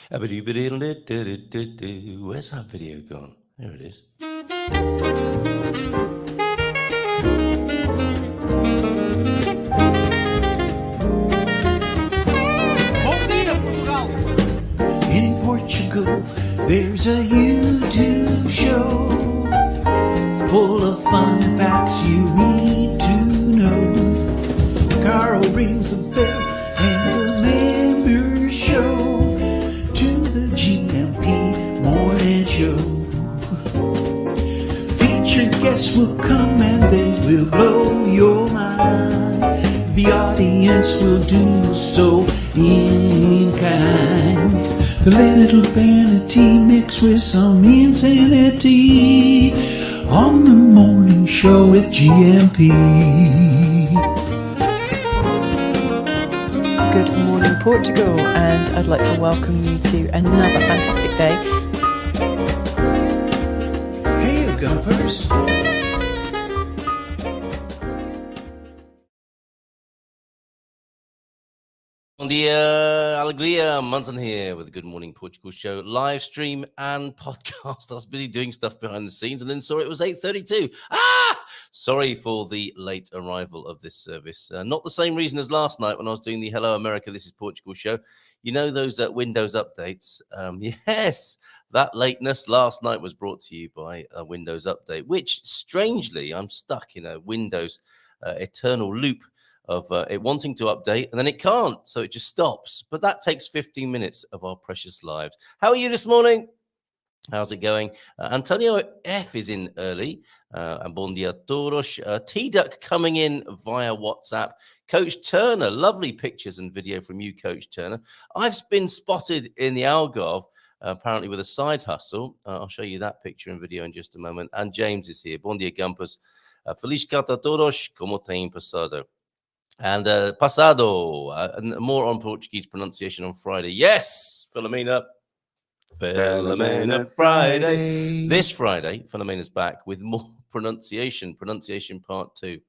Where's that video gone? There it is. Bom dia, Portugal! In Portugal, there's a YouTube show full of fun facts you need to know. Carl rings the bell and the members show to the GMP morning show. Featured guests will come and they will blow your mind. The audience will do so in kind. The little vanity mixed with some insanity on the morning show with GMP. Good morning, Portugal, and I'd like to welcome you to another fantastic day. Hey, Gumpers. Bom dia, alegria. Munson here with the Good Morning Portugal show, live stream and podcast. I was busy doing stuff behind the scenes and then saw it was 8:32. Sorry for the late arrival of this service. Not the same reason as last night when I was doing the Hello America, This is Portugal show. You know those Windows updates? Yes, that lateness last night was brought to you by a Windows update, which strangely, I'm stuck in a Windows eternal loop of it wanting to update and then it can't, so it just stops. But that takes 15 minutes of our precious lives. How are you this morning? How's it going? Antonio F is in early. And bon dia todos. T-Duck coming in via WhatsApp. Coach Turner, lovely pictures and video from you, Coach Turner. I've been spotted in the Algarve, apparently with a side hustle. I'll show you that picture and video in just a moment. And James is here. Bon dia, Gumpers. Feliz Cata todos. Como tem passado? And pasado, more on Portuguese pronunciation on Friday. Yes, Philomena Friday. This Friday, Philomena's back with more pronunciation part 2.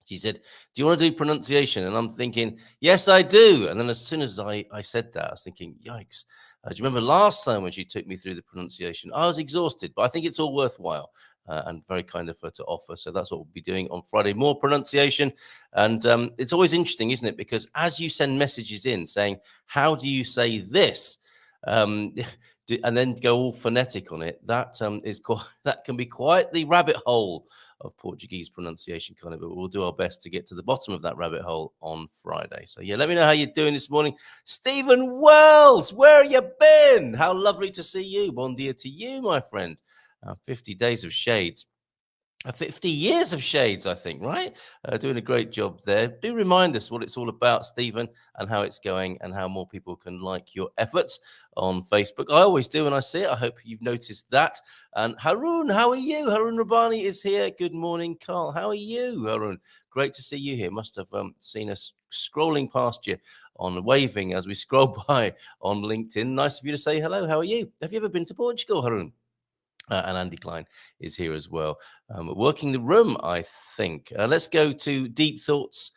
She said, do you want to do pronunciation? And I'm thinking, yes, I do. And then as soon as I said that, I was thinking, yikes. Do you remember last time when she took me through the pronunciation? I was exhausted, but I think it's all worthwhile. And very kind of her to offer. So that's what we'll be doing on Friday, more pronunciation. And it's always interesting, isn't it? Because as you send messages in saying, how do you say this? And then go all phonetic on it, that can be quite the rabbit hole of Portuguese pronunciation kind of, but we'll do our best to get to the bottom of that rabbit hole on Friday. So yeah, let me know how you're doing this morning. Stephen Wells, where have you been? How lovely to see you. Bon dia to you, my friend. 50 days of shades. 50 years of shades, I think, right? Doing a great job there. Do remind us what it's all about, Stephen, and how it's going and how more people can like your efforts on Facebook. I always do when I see it. I hope you've noticed that. And Harun, how are you? Harun Rabbani is here. Good morning, Carl. How are you, Harun? Great to see you here. Must have seen us scrolling past you on waving as we scroll by on LinkedIn. Nice of you to say hello. How are you? Have you ever been to Portugal, Harun? And Andy Klein is here as well, working the room, I think. Let's go to Deep Thoughts,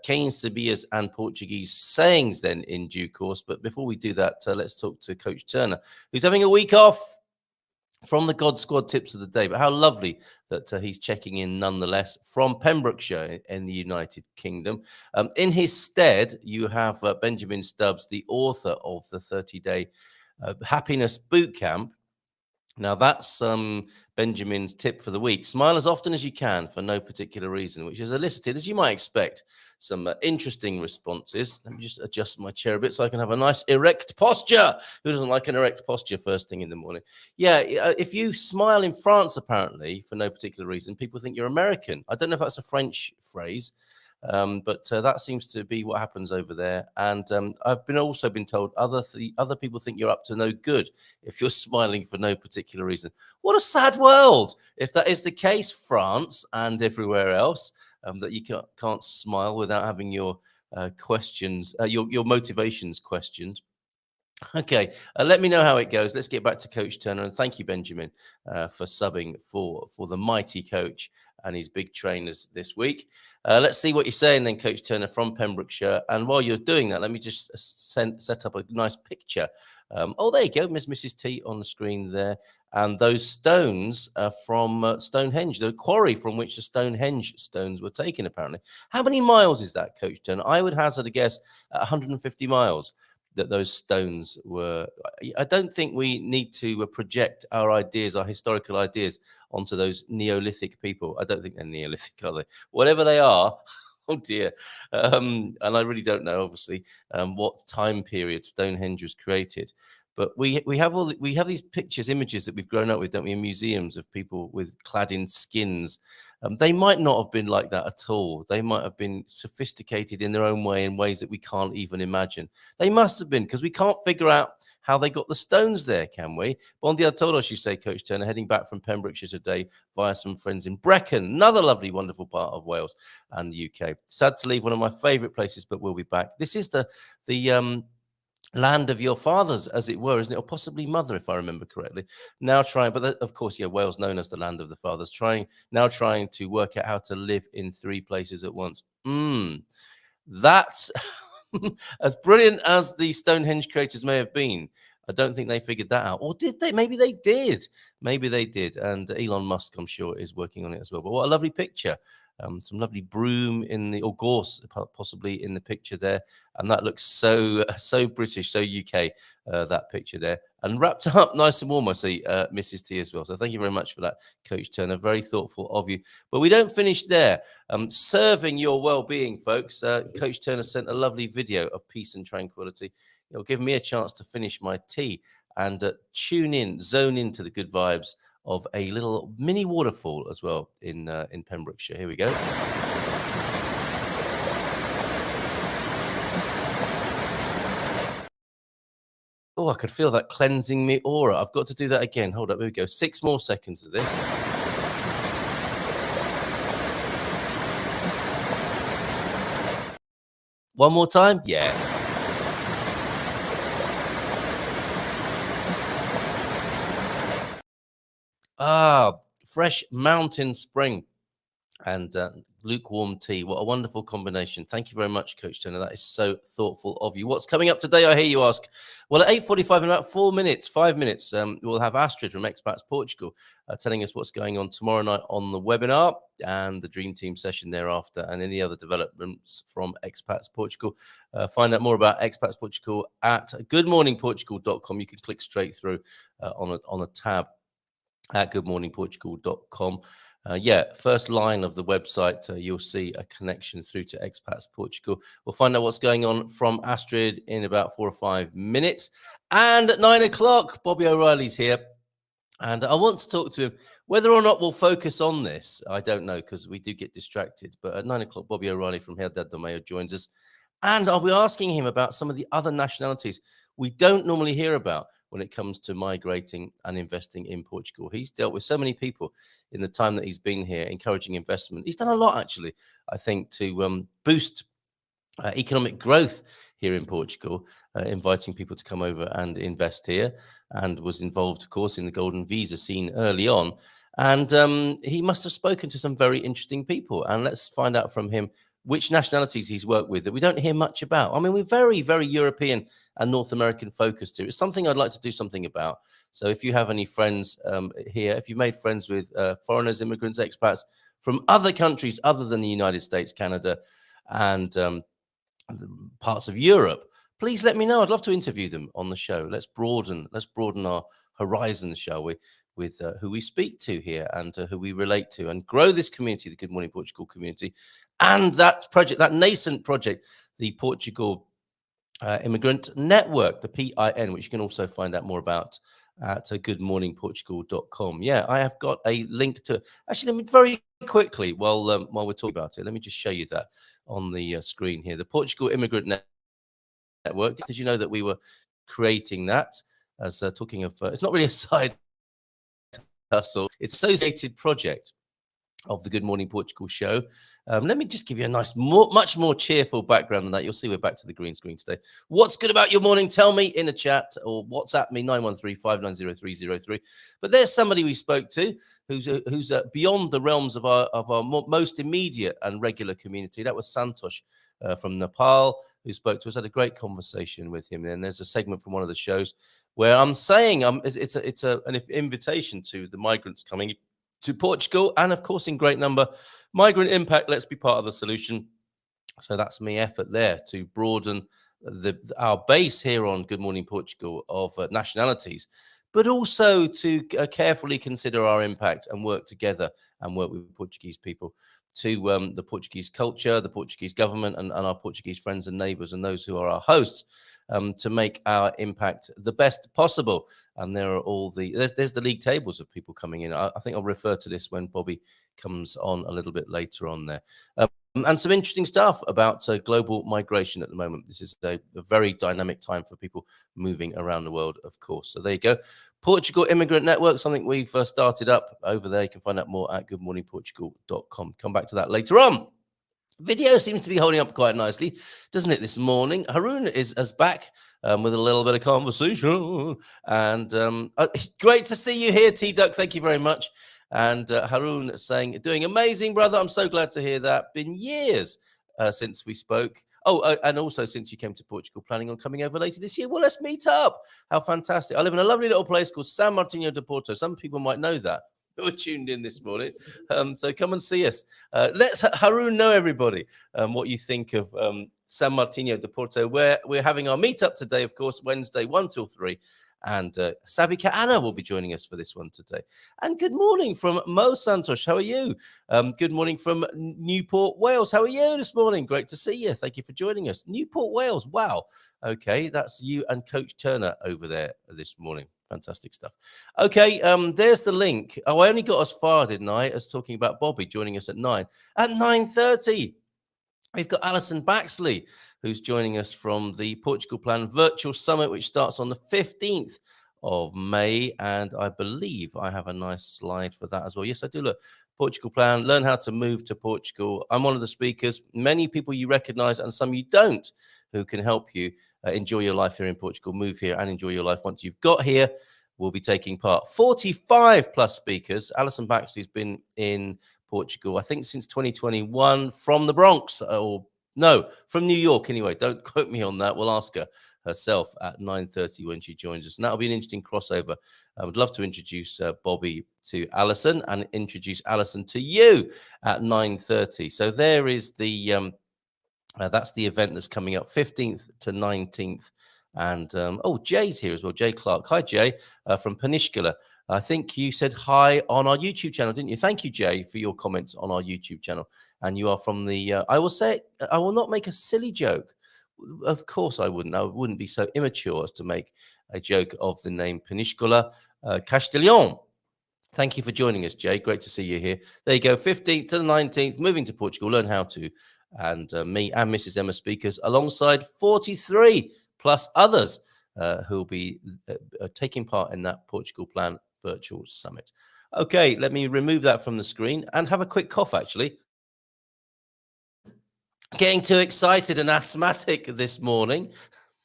Canes, Sabias, and Portuguese sayings then in due course. But before we do that, let's talk to Coach Turner, who's having a week off from the God Squad tips of the day. But how lovely that he's checking in nonetheless from Pembrokeshire in the United Kingdom. In his stead, you have Benjamin Stubbs, the author of the 30-day Happiness Bootcamp. Now, that's Benjamin's tip for the week. Smile as often as you can for no particular reason, which has elicited, as you might expect, some interesting responses. Let me just adjust my chair a bit so I can have a nice erect posture. Who doesn't like an erect posture first thing in the morning? Yeah, if you smile in France, apparently, for no particular reason, people think you're American. I don't know if that's a French phrase. But that seems to be what happens over there. And I've also been told other people think you're up to no good if you're smiling for no particular reason. What a sad world if that is the case, France and everywhere else, that you can't smile without having your questions, your motivations questioned. Okay, let me know how it goes. Let's get back to Coach Turner, and thank you, Benjamin, for subbing for the mighty coach and his big trainers this week. Let's see what you're saying then, Coach Turner from Pembrokeshire. And while you're doing that, let me just set up a nice picture Oh, there you go, Mrs. T on the screen there. And those stones are from Stonehenge, the quarry from which the Stonehenge stones were taken, apparently. How many miles is that, Coach Turner? I would hazard a guess at 150 miles that those stones were. I don't think we need to project our ideas, our historical ideas, onto those Neolithic people. I don't think they're Neolithic, are they? Whatever they are, oh dear. And I really don't know, obviously, what time period Stonehenge was created. But we have we have these pictures, images that we've grown up with, don't we, in museums of people with clad in skins. They might not have been like that at all. They might have been sophisticated in their own way, in ways that we can't even imagine. They must have been, because we can't figure out how they got the stones there, can we? Bon dia a todos, you say, Coach Turner, heading back from Pembrokeshire today via some friends in Brecon, another lovely, wonderful part of Wales and the UK. Sad to leave, one of my favourite places, but we'll be back. This is the land of your fathers, as it were, isn't it? Or possibly mother, if I remember correctly. Now trying, but of course, yeah, Wales known as the land of the fathers, trying to work out how to live in 3 places at once. That's as brilliant as the Stonehenge creators may have been. I don't think they figured that out. Or did they? Maybe they did. Maybe they did. And Elon Musk, I'm sure, is working on it as well. But what a lovely picture. Some lovely broom in the, or gorse possibly in the picture there. And that looks so British, so UK, that picture there. And wrapped up nice and warm, I see, Mrs. T as well. So thank you very much for that, Coach Turner. Very thoughtful of you. But we don't finish there. Serving your well-being, folks. Coach Turner sent a lovely video of peace and tranquility. It'll give me a chance to finish my tea and tune in, zone into the good vibes of a little mini waterfall as well in Pembrokeshire. Here we go. Oh, I could feel that cleansing me aura. I've got to do that again. Hold up, here we go. 6 more seconds of this. One more time? Yeah. Fresh mountain spring and lukewarm tea. What a wonderful combination. Thank you very much, Coach Turner. That is so thoughtful of you. What's coming up today, I hear you ask? Well, at 8:45, in about 5 minutes, we'll have Astrid from Expats Portugal telling us what's going on tomorrow night on the webinar and the Dream Team session thereafter, and any other developments from Expats Portugal. Find out more about Expats Portugal at goodmorningportugal.com. You can click straight through on a tab at goodmorningportugal.com. First line of the website, you'll see a connection through to Expats Portugal. We'll find out what's going on from Astrid in about 4 or 5 minutes. And at 9 o'clock, Bobby O'Reilly's here. And I want to talk to him. Whether or not we'll focus on this, I don't know, because we do get distracted. But at 9 o'clock, Bobby O'Reilly from Herdad do Meio joins us. And I'll be asking him about some of the other nationalities we don't normally hear about when it comes to migrating and investing in Portugal. He's dealt with so many people in the time that he's been here, encouraging investment. He's done a lot, actually, I think, to boost economic growth here in Portugal, inviting people to come over and invest here, and was involved, of course, in the golden visa scene early on. And he must have spoken to some very interesting people. And let's find out from him which nationalities he's worked with that we don't hear much about. I mean, we're very, very European and North American focused here. It's something I'd like to do something about. So if you have any friends here, if you've made friends with foreigners, immigrants, expats from other countries other than the United States, Canada, and parts of Europe, please let me know. I'd love to interview them on the show. Let's broaden our horizons, shall we, with who we speak to here and who we relate to, and grow this community, the Good Morning Portugal community, and that project, that nascent project, the Portugal Immigrant Network, the PIN, which you can also find out more about at goodmorningportugal.com. Yeah, I have got a link to, actually, let me very quickly, while we're talking about it, let me just show you that on the screen here. The Portugal Immigrant Network. Did you know that we were creating that? As talking of, it's not really a side hustle, it's an associated project of the Good Morning Portugal show. Let me just give you a nice, much more cheerful background than that. You'll see we're back to the green screen today. What's good about your morning? Tell me in the chat or WhatsApp me 913-590-303. But there's somebody we spoke to who's beyond the realms of our most immediate and regular community. That was Santosh from Nepal, who spoke to us. Had a great conversation with him. And there's a segment from one of the shows where I'm saying it's an invitation to the migrants coming to Portugal, and of course in great number, migrant impact. Let's be part of the solution. So that's my effort there to broaden our base here on Good Morning Portugal of nationalities, but also to carefully consider our impact and work together and work with Portuguese people to the Portuguese culture, the Portuguese government, and our Portuguese friends and neighbours and those who are our hosts, to make our impact the best possible. And there are all there's the league tables of people coming in. I think I'll refer to this when Bobby comes on a little bit later on there. And some interesting stuff about global migration at the moment. This is a very dynamic time for people moving around the world, of course. So there you go. Portugal Immigrant Network, something we've started up over there. You can find out more at goodmorningportugal.com. Come back to that later on. Video seems to be holding up quite nicely, doesn't it, this morning? Haroon is back with a little bit of conversation. And great to see you here, T-Duck. Thank you very much. And Haroon saying, doing amazing, brother. I'm so glad to hear that. Been years since we spoke. Oh, and also since you came to Portugal, planning on coming over later this year. Well, let's meet up. How fantastic. I live in a lovely little place called San Martinho de Porto. Some people might know that, who are tuned in this morning. So come and see us. Let's Haroon know, everybody, what you think of San Martinho de Porto, where we're having our meetup today, of course, Wednesday, 1 till 3. And Savika Anna will be joining us for this one today. And good morning from Mo Santosh. How are you? Good morning from Newport, Wales. How are you this morning? Great to see you. Thank you for joining us. Newport, Wales. Wow. Okay, that's you and Coach Turner over there this morning. Fantastic stuff. Okay, there's the link. Oh, I only got as far, didn't I, as talking about Bobby joining us at 9. At 9:30. We've got Allison Baxley, who's joining us from the Portugal Plan Virtual Summit, which starts on the 15th of May. And I believe I have a nice slide for that as well. Yes, I do. Look, Portugal Plan, learn how to move to Portugal. I'm one of the speakers. Many people you recognize and some you don't, who can help you enjoy your life here in Portugal, move here and enjoy your life once you've got here. We'll be taking part. 45 plus speakers. Allison Baxley's been in Portugal, I think, since 2021 from the Bronx, or no, from New York anyway. Don't quote me on that. We'll ask her herself at 9:30 when she joins us. And that'll be an interesting crossover. I would love to introduce Bobby to Allison and introduce Allison to you at 9:30. So there is the, that's the event that's coming up 15th to 19th. And, oh, Jay's here as well. Jay Clark. Hi, Jay, from Penishkula. I think you said hi on our YouTube channel, didn't you? Thank you, Jay, for your comments on our YouTube channel. And you are from the, I will say, I will not make a silly joke. Of course I wouldn't. I wouldn't be so immature as to make a joke of the name Penishkula Castellón. Thank you for joining us, Jay. Great to see you here. There you go, 15th to the 19th, moving to Portugal, learn how to. And me and Mrs. Emma speakers alongside 43 plus others who will be taking part in that Portugal Plan Virtual Summit. Okay, let me remove that from the screen and have a quick cough, actually. Getting too excited and asthmatic this morning.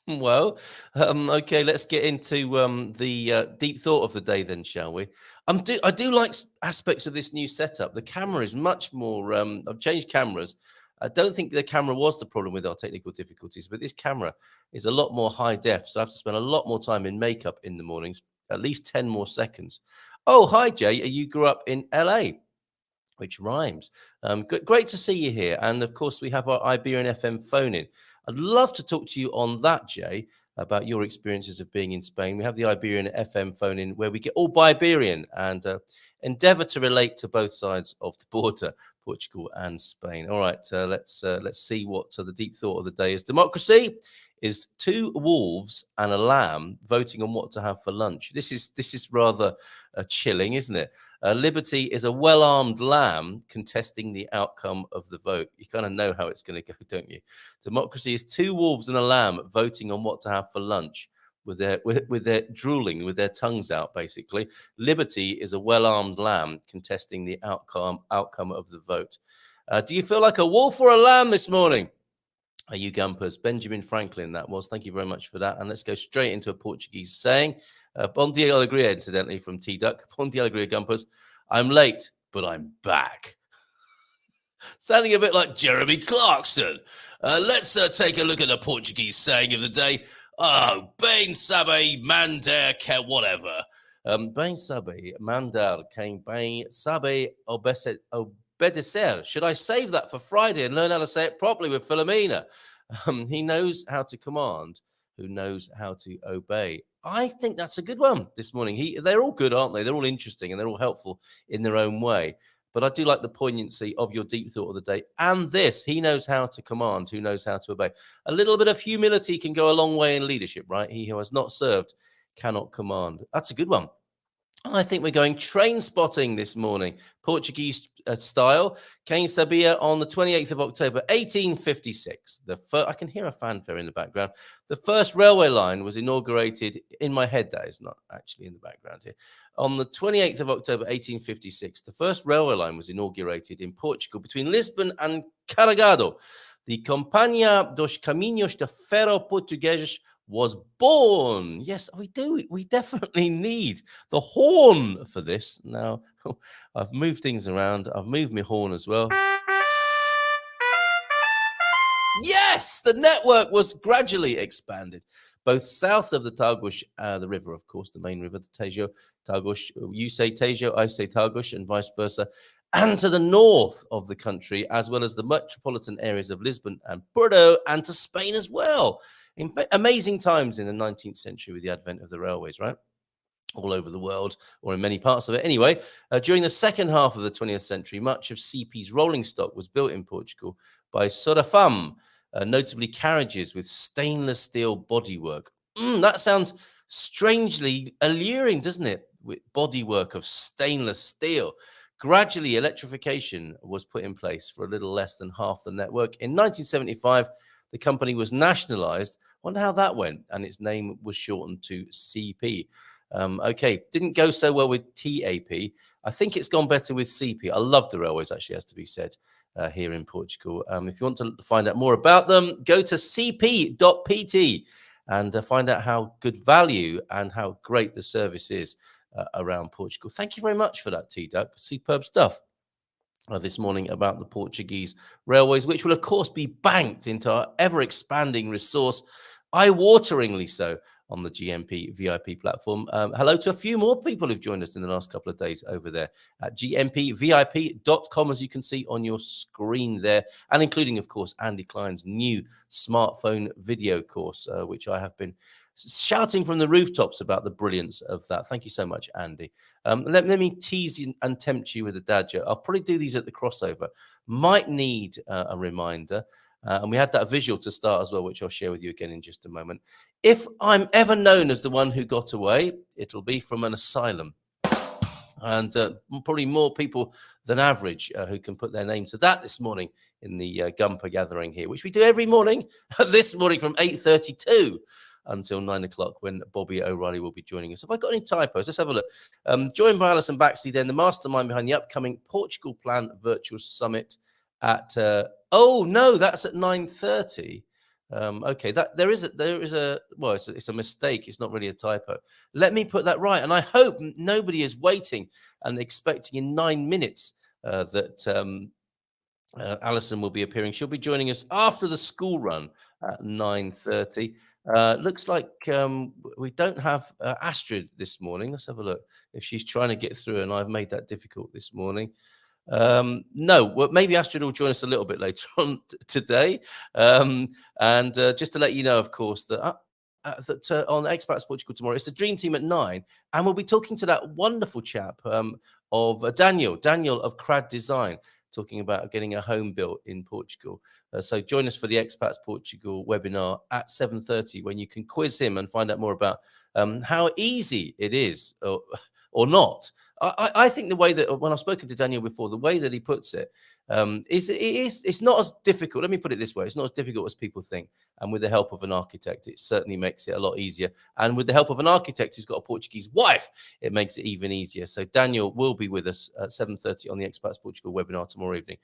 Well, okay, let's get into the deep thought of the day then, shall we? I do like aspects of this new setup. The camera is much more, I've changed cameras. I don't think the camera was the problem with our technical difficulties, but this camera is a lot more high def, so I have to spend a lot more time in makeup in the mornings, at least 10 more seconds. Oh, hi, Jay. You grew up in LA, which rhymes. Great to see you here. And of course, we have our Iberian FM phone in. I'd love to talk to you on that, Jay, about your experiences of being in Spain. We have the Iberian FM phone in where we get all Iberian and endeavor to relate to both sides of the border, Portugal and Spain. All right, let's see what the deep thought of the day is. Democracy is 2 wolves and a lamb voting on what to have for lunch. This is rather chilling, isn't it? Liberty is a well-armed lamb contesting the outcome of the vote. You kind of know how it's going to go, don't you? Democracy is 2 wolves and a lamb voting on what to have for lunch. with their drooling, with their tongues out, basically. Liberty is a well-armed lamb contesting the outcome of the vote. Do you feel like a wolf or a lamb this morning? Are you Gumpers? Benjamin Franklin, that was. Thank you very much for that. And let's go straight into a Portuguese saying. Bom dia, alegria, incidentally, from T-Duck. Bom dia, alegria, Gumpers. I'm late, but I'm back. Sounding a bit like Jeremy Clarkson. Let's take a look at the Portuguese saying of the day. Oh, bem sabe mandar que whatever. Bem sabe mandar quem bem sabe obedecer. Should I save that for Friday and learn how to say it properly with Philomena? He knows how to command, who knows how to obey. I think that's a good one this morning. They're all good, aren't they? They're all interesting and they're all helpful in their own way. But I do like the poignancy of your deep thought of the day. And this, he knows how to command, who knows how to obey. A little bit of humility can go a long way in leadership, right? He who has not served cannot command. That's a good one. I think we're going train spotting this morning, Portuguese style. Quem sabia on the 28th of October, 1856. I can hear a fanfare in the background. The first railway line was inaugurated in my head. That is not actually in the background here. On the 28th of October, 1856, the first railway line was inaugurated in Portugal between Lisbon and Carregado. The Companhia dos Caminhos de Ferro Portugueses was born. Yes, we do. We definitely need the horn for this. Now, I've moved things around. I've moved my horn as well. Yes, the network was gradually expanded, both south of the Tagus, the river, of course, the main river, the Tejo, Tagus. You say Tejo, I say Tagus, and vice versa, and to the north of the country, as well as the metropolitan areas of Lisbon and Porto, and to Spain as well. In amazing times in the 19th century with the advent of the railways, right? All over the world, or in many parts of it. Anyway, during the second half of the 20th century, much of CP's rolling stock was built in Portugal by Sorafam, notably carriages with stainless steel bodywork. That sounds strangely alluring, doesn't it? With bodywork of stainless steel. Gradually, electrification was put in place for a little less than half the network. In 1975, the company was nationalized. Wonder how that went. And its name was shortened to CP. Okay, didn't go so well with TAP. I think it's gone better with CP. I love the railways, actually, has to be said, here in Portugal. If you want to find out more about them, go to cp.pt and find out how good value and how great the service is around Portugal. Thank you very much for that, T-Duck. Superb stuff this morning about the Portuguese railways, which will, of course, be banked into our ever-expanding resource, eye-wateringly so, on the GMP VIP platform. Hello to a few more people who've joined us in the last couple of days over there at gmpvip.com, as you can see on your screen there, and including, of course, Andy Klein's new smartphone video course, which I have been shouting from the rooftops about the brilliance of that. Thank you so much, Andy. Let me tease you and tempt you with a dad joke. I'll probably do these at the crossover. Might need a reminder. And we had that visual to start as well, which I'll share with you again in just a moment. If I'm ever known as the one who got away, it'll be from an asylum. And probably more people than average who can put their name to that this morning in the Gumper gathering here, which we do every morning, this morning from 8:32 until 9 o'clock when Bobby O'Reilly will be joining us. Have I got any typos? Let's have a look. Joined by Allison Baxley, then the mastermind behind the upcoming Portugal Plan Virtual Summit at oh no, that's at 9:30. Okay, that there is a well, it's a mistake. It's not really a typo. Let me put that right, and I hope nobody is waiting and expecting in 9 minutes that Alison will be appearing. She'll be joining us after the school run at 9:30. Looks like we don't have Astrid this morning. Let's have a look if she's trying to get through, and I've made that difficult this morning. No, well, maybe Astrid will join us a little bit later on today. And just to let you know, of course, that on Expats Portugal tomorrow, it's the Dream Team at 9, and we'll be talking to that wonderful chap of Daniel of Crad Design, talking about getting a home built in Portugal. So join us for the Expats Portugal webinar at 7:30, when you can quiz him and find out more about how easy it is, or not. I think the way that, when I've spoken to Daniel before, the way that he puts it, it's not as difficult. Let me put it this way: it's not as difficult as people think. And with the help of an architect, it certainly makes it a lot easier. And with the help of an architect who's got a Portuguese wife, it makes it even easier. So Daniel will be with us at 7:30 on the Expats Portugal webinar tomorrow evening.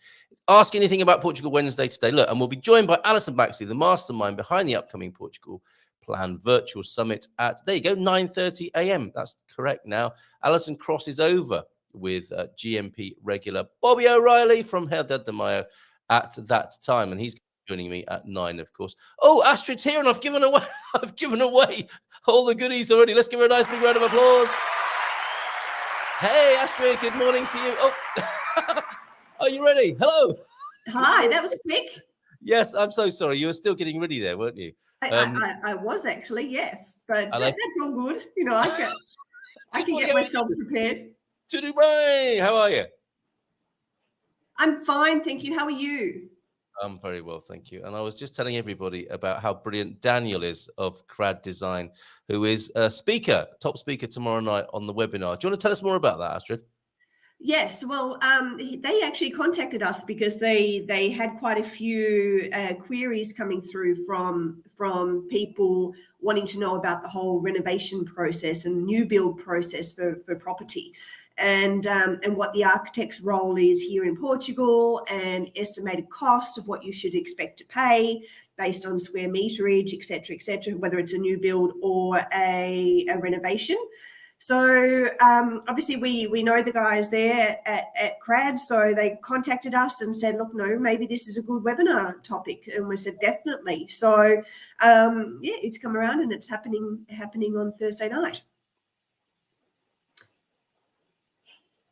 Ask anything about Portugal Wednesday today. Look, and we'll be joined by Allison Baxley, the mastermind behind the upcoming Portugal Plan Virtual Summit at, there you go, 9:30 a.m. That's correct now. Alison crosses over with GMP regular Bobby O'Reilly from Herdad de Mayo at that time, and he's joining me at 9, of course. Oh, Astrid's here, and I've given away all the goodies already. Let's give her a nice big round of applause. Hey, Astrid, good morning to you. Oh, are you ready? Hello. Hi, that was quick. Yes, I'm so sorry. You were still getting ready there, weren't you? I was actually, yes, but that's all good. You know, I can get myself prepared. To Dubai. How are you? I'm fine, thank you. How are you? I'm very well, thank you. And I was just telling everybody about how brilliant Daniel is of CRAD Design, who is a speaker, top speaker tomorrow night on the webinar. Do you want to tell us more about that, Astrid? Yes, well, they actually contacted us because they had quite a few queries coming through from people wanting to know about the whole renovation process and new build process for property, and what the architect's role is here in Portugal, and estimated cost of what you should expect to pay based on square meterage, etc., whether it's a new build or a renovation. So obviously we know the guys there at CRAD, so they contacted us and said, look, no, maybe this is a good webinar topic, and we said definitely. So yeah, it's come around and it's happening on Thursday night.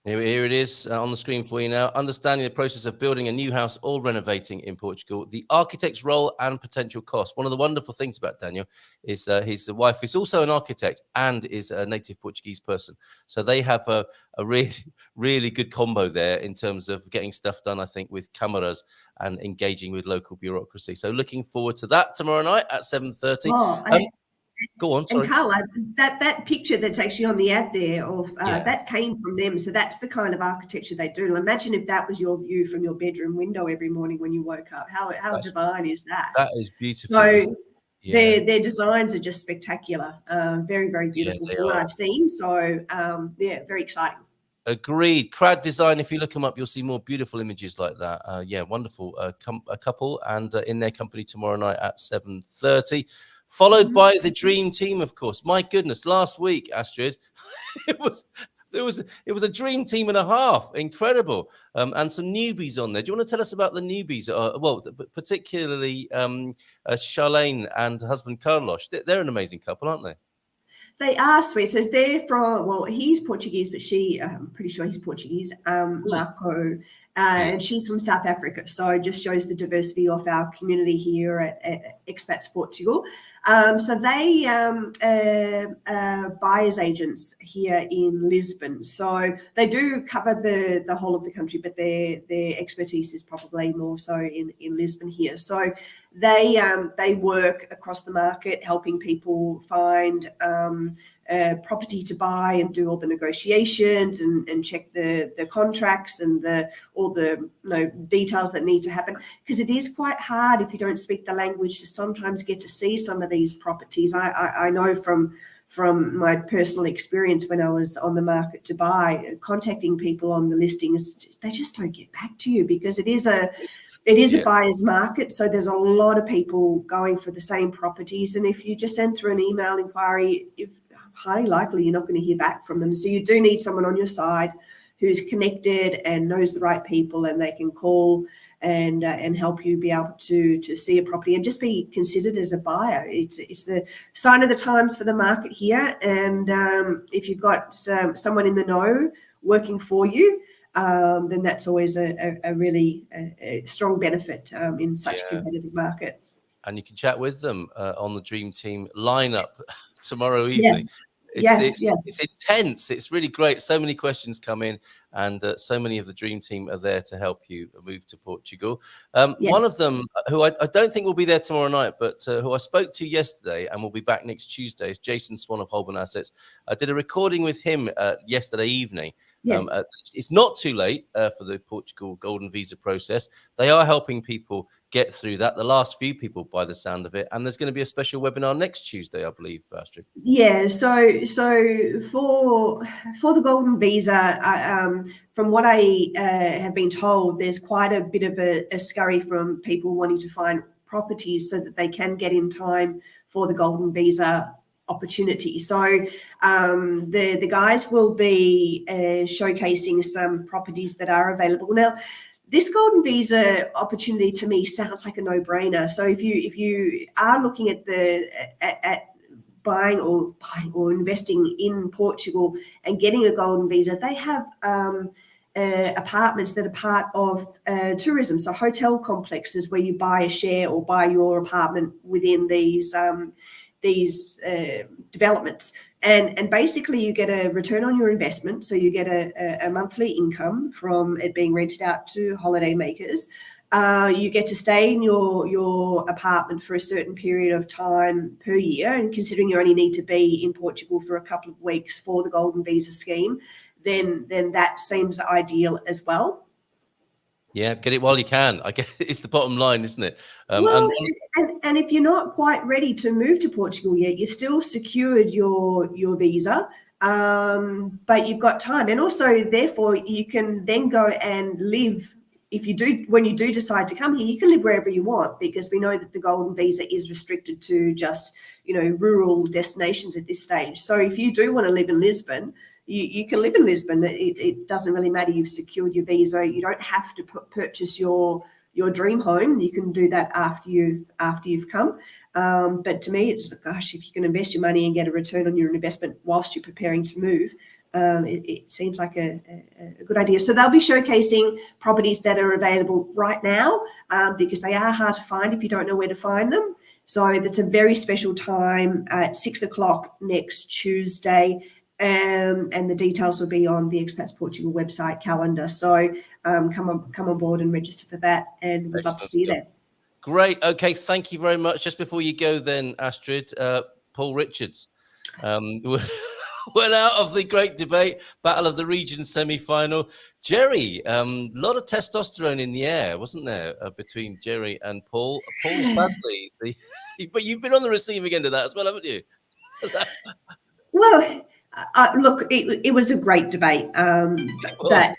Here it is on the screen for you now. Understanding the process of building a new house or renovating in Portugal, the architect's role and potential cost. One of the wonderful things about Daniel is his wife is also an architect and is a native Portuguese person. So they have a really, really good combo there in terms of getting stuff done, I think, with cameras and engaging with local bureaucracy. So looking forward to that tomorrow night at 7:30. Oh, go on, sorry. And Carl, that picture that's actually on the ad there of that came from them. So that's the kind of architecture they do. Imagine if that was your view from your bedroom window every morning when you woke up. How divine is that? That is beautiful. So their designs are just spectacular. Very, very beautiful from what I've seen. So yeah, very exciting. Agreed. CRAD Design, if you look them up, you'll see more beautiful images like that. Yeah, wonderful. A couple and in their company tomorrow night at 7:30. Followed by the dream team, of course. My goodness, last week, Astrid, it was a dream team and a half. Incredible. And some newbies on there. Do you want to tell us about the newbies? Well, particularly Charlene and husband Carlos. They're an amazing couple, aren't they? They are sweet. So they're from, well, he's Portuguese, but I'm pretty sure he's Portuguese, Marco, and she's from South Africa. So it just shows the diversity of our community here at Expats Portugal. So they buyers agents here in Lisbon. So they do cover the whole of the country, but their expertise is probably more so in Lisbon here. So they work across the market, helping people find property to buy and do all the negotiations and check the contracts and all the details that need to happen, because it is quite hard if you don't speak the language to sometimes get to see some of these properties. I know from my personal experience when I was on the market to buy, contacting people on the listings, they just don't get back to you because it is a buyer's market. So there's a lot of people going for the same properties. And if you just send through an email inquiry, highly likely you're not going to hear back from them. So you do need someone on your side who's connected and knows the right people, and they can call and help you be able to see a property and just be considered as a buyer. It's the sign of the times for the market here. And if you've got someone in the know working for you, then that's always a really strong benefit in such a competitive market. And you can chat with them on the Dream Team lineup tomorrow evening. Yes. It's intense. It's really great. So many questions come in. and so many of the dream team are there to help you move to Portugal. Yes. One of them, who I don't think will be there tomorrow night, but who I spoke to yesterday and will be back next Tuesday, is Jason Swan of Holborn Assets. I did a recording with him yesterday evening. Yes. It's not too late for the Portugal Golden Visa process. They are helping people get through that. The last few people, by the sound of it, and there's going to be a special webinar next Tuesday, I believe, Astrid. Yeah. So for the Golden Visa, from what I have been told, there's quite a bit of a scurry from people wanting to find properties so that they can get in time for the Golden Visa opportunity. So the guys will be showcasing some properties that are available now. This Golden Visa opportunity to me sounds like a no-brainer. So if you are looking at buying or investing in Portugal and getting a Golden Visa, they have apartments that are part of tourism, so hotel complexes where you buy a share or buy your apartment within these developments, and basically you get a return on your investment. So you get a monthly income from it being rented out to holiday makers. You get to stay in your apartment for a certain period of time per year, and considering you only need to be in Portugal for a couple of weeks for the Golden Visa scheme, then that seems ideal as well. Yeah, get it while you can. I guess it's the bottom line, isn't it? And if you're not quite ready to move to Portugal yet, you've still secured your visa, but you've got time. And also, therefore, you can then go and live. When you do decide to come here, you can live wherever you want, because we know that the Golden Visa is restricted to just, rural destinations at this stage. So if you do want to live in Lisbon, you can live in Lisbon. It doesn't really matter. You've secured your visa. You don't have to purchase your dream home. You can do that after you've come. But to me, it's, gosh, if you can invest your money and get a return on your investment whilst you're preparing to move, it seems like a good idea. So they'll be showcasing properties that are available right now, because they are hard to find if you don't know where to find them. So that's a very special time at 6 o'clock next Tuesday. And the details will be on the Expats Portugal website calendar. So come on board and register for that, and we'd love to see you there. Great. Okay, thank you very much. Just before you go then, Astrid, Paul Richards went out of the great debate, Battle of the Regions semi-final. Jerry, a lot of testosterone in the air, wasn't there, between Jerry and Paul? Paul, sadly, but you've been on the receiving end of that as well, haven't you? Well, look, it was a great debate, but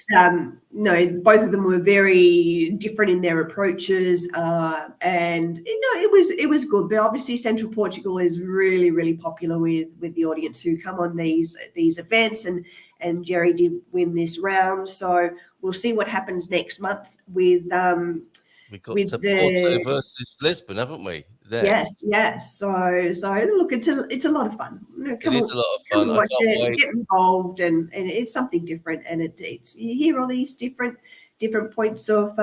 no, both of them were very different in their approaches, and it was good. But obviously, Central Portugal is really, really popular with the audience who come on these events, and Jerry did win this round. So we'll see what happens next month with We've got Porto versus Lisbon, haven't we? There. Yes. So look, it's a lot of fun. It is a lot of fun. Watch it, get involved, and it's something different. And it's you hear all these different points of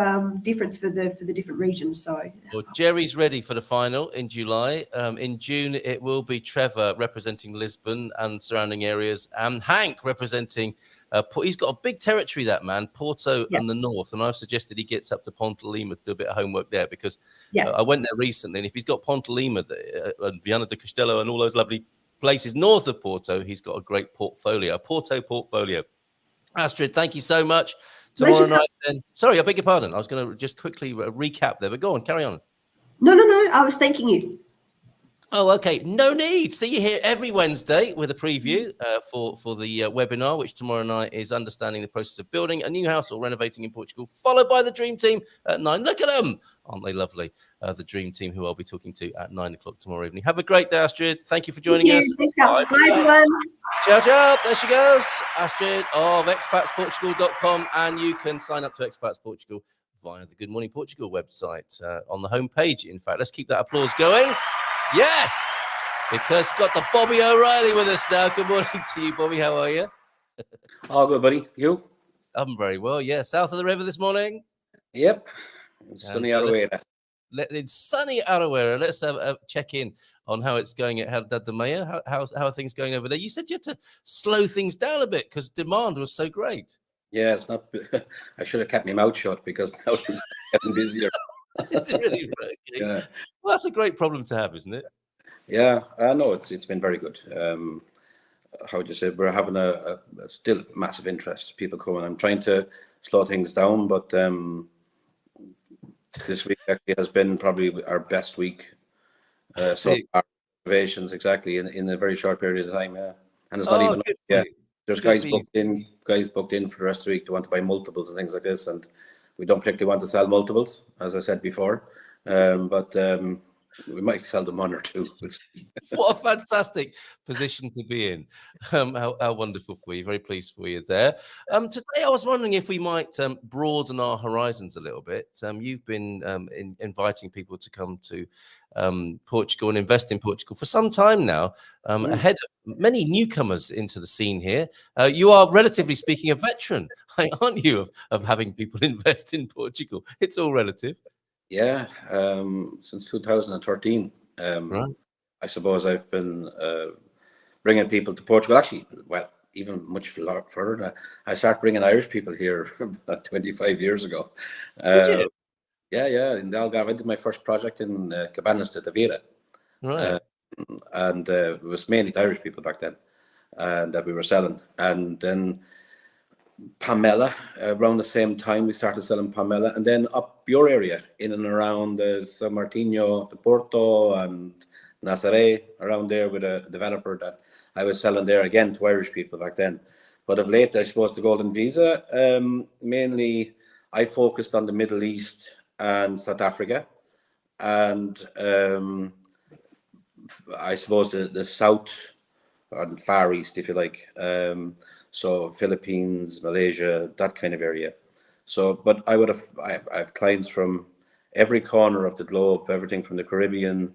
difference for the different regions. So well, Jerry's ready for the final in July. In June, it will be Trevor representing Lisbon and surrounding areas, and Hank representing. He's got a big territory, that man, Porto and the north. And I've suggested he gets up to Ponte Lima to do a bit of homework there, because I went there recently. And if he's got Ponte Lima and Viana do Castelo and all those lovely places north of Porto, he's got a great portfolio, a Porto portfolio. Astrid, thank you so much. Tomorrow night, then. Sorry, I beg your pardon. I was going to just quickly recap there, but go on, carry on. No. I was thanking you. Oh, okay. No need. See you here every Wednesday with a preview for the webinar, which tomorrow night is understanding the process of building a new house or renovating in Portugal, followed by the Dream Team at 9. Look at them. Aren't they lovely? The Dream Team, who I'll be talking to at 9 o'clock tomorrow evening. Have a great day, Astrid. Thank you for joining us. Bye, everyone. Ciao. There she goes. Astrid of expatsportugal.com. And you can sign up to Expats Portugal via the Good Morning Portugal website on the homepage. In fact, let's keep that applause going. Yes, because got the Bobby O'Reilly with us now. Good morning to you, Bobby. How are you? All good, buddy. You? I'm very well. Yeah, south of the river this morning. Yep. It's sunny Aroeira. It's sunny Aroeira. Let's have a check in on how it's going at Herdad de Meia. How are things going over there? You said you had to slow things down a bit because demand was so great. Yeah, it's not. I should have kept my mouth shut because now it's getting busier. Is it really? Okay. Yeah, Well, that's a great problem to have, isn't it? yeah. I know it's been very good. How would you say? We're having a still massive interest. People coming. I'm trying to slow things down, but this week actually has been probably our best week so See. far. Reservations exactly in a very short period of time. Yeah, and it's not Oh, even. good for Yeah, you. there's Good guys for you. booked in for the rest of the week to want to buy multiples and things like this, and we don't particularly want to sell multiples, as I said before, but we might sell them one or two. We'll see. What a fantastic position to be in. How wonderful for you. Very pleased for you there. Today, I was wondering if we might broaden our horizons a little bit. You've been inviting people to come to Portugal and invest in Portugal for some time now, ahead of many newcomers into the scene here. You are, relatively speaking, a veteran, aren't you, of having people invest in Portugal? It's all relative. Yeah, since 2013, Right. I suppose I've been bringing people to Portugal. Actually, well, even much further. I started bringing Irish people here about 25 years ago. Did you? Yeah, in the Algarve. I did my first project in Cabanas de Tavira, Right. and it was mainly Irish people back then, and that we were selling. And then Pamela, around the same time we started selling Pamela, and then up your area in and around San Martino de Porto and Nazaré, around there with a developer that I was selling there again to Irish people back then. But of late, I suppose the Golden Visa, mainly I focused on the Middle East and South Africa, and I suppose the South or the Far East, if you like. So Philippines, Malaysia, that kind of area. So, but I have clients from every corner of the globe, everything from the Caribbean,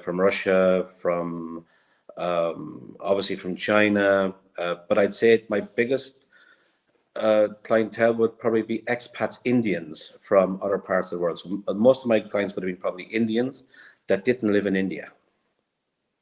from Russia, from obviously from China. But I'd say my biggest clientele would probably be expats, Indians from other parts of the world. So most of my clients would have been probably Indians that didn't live in India.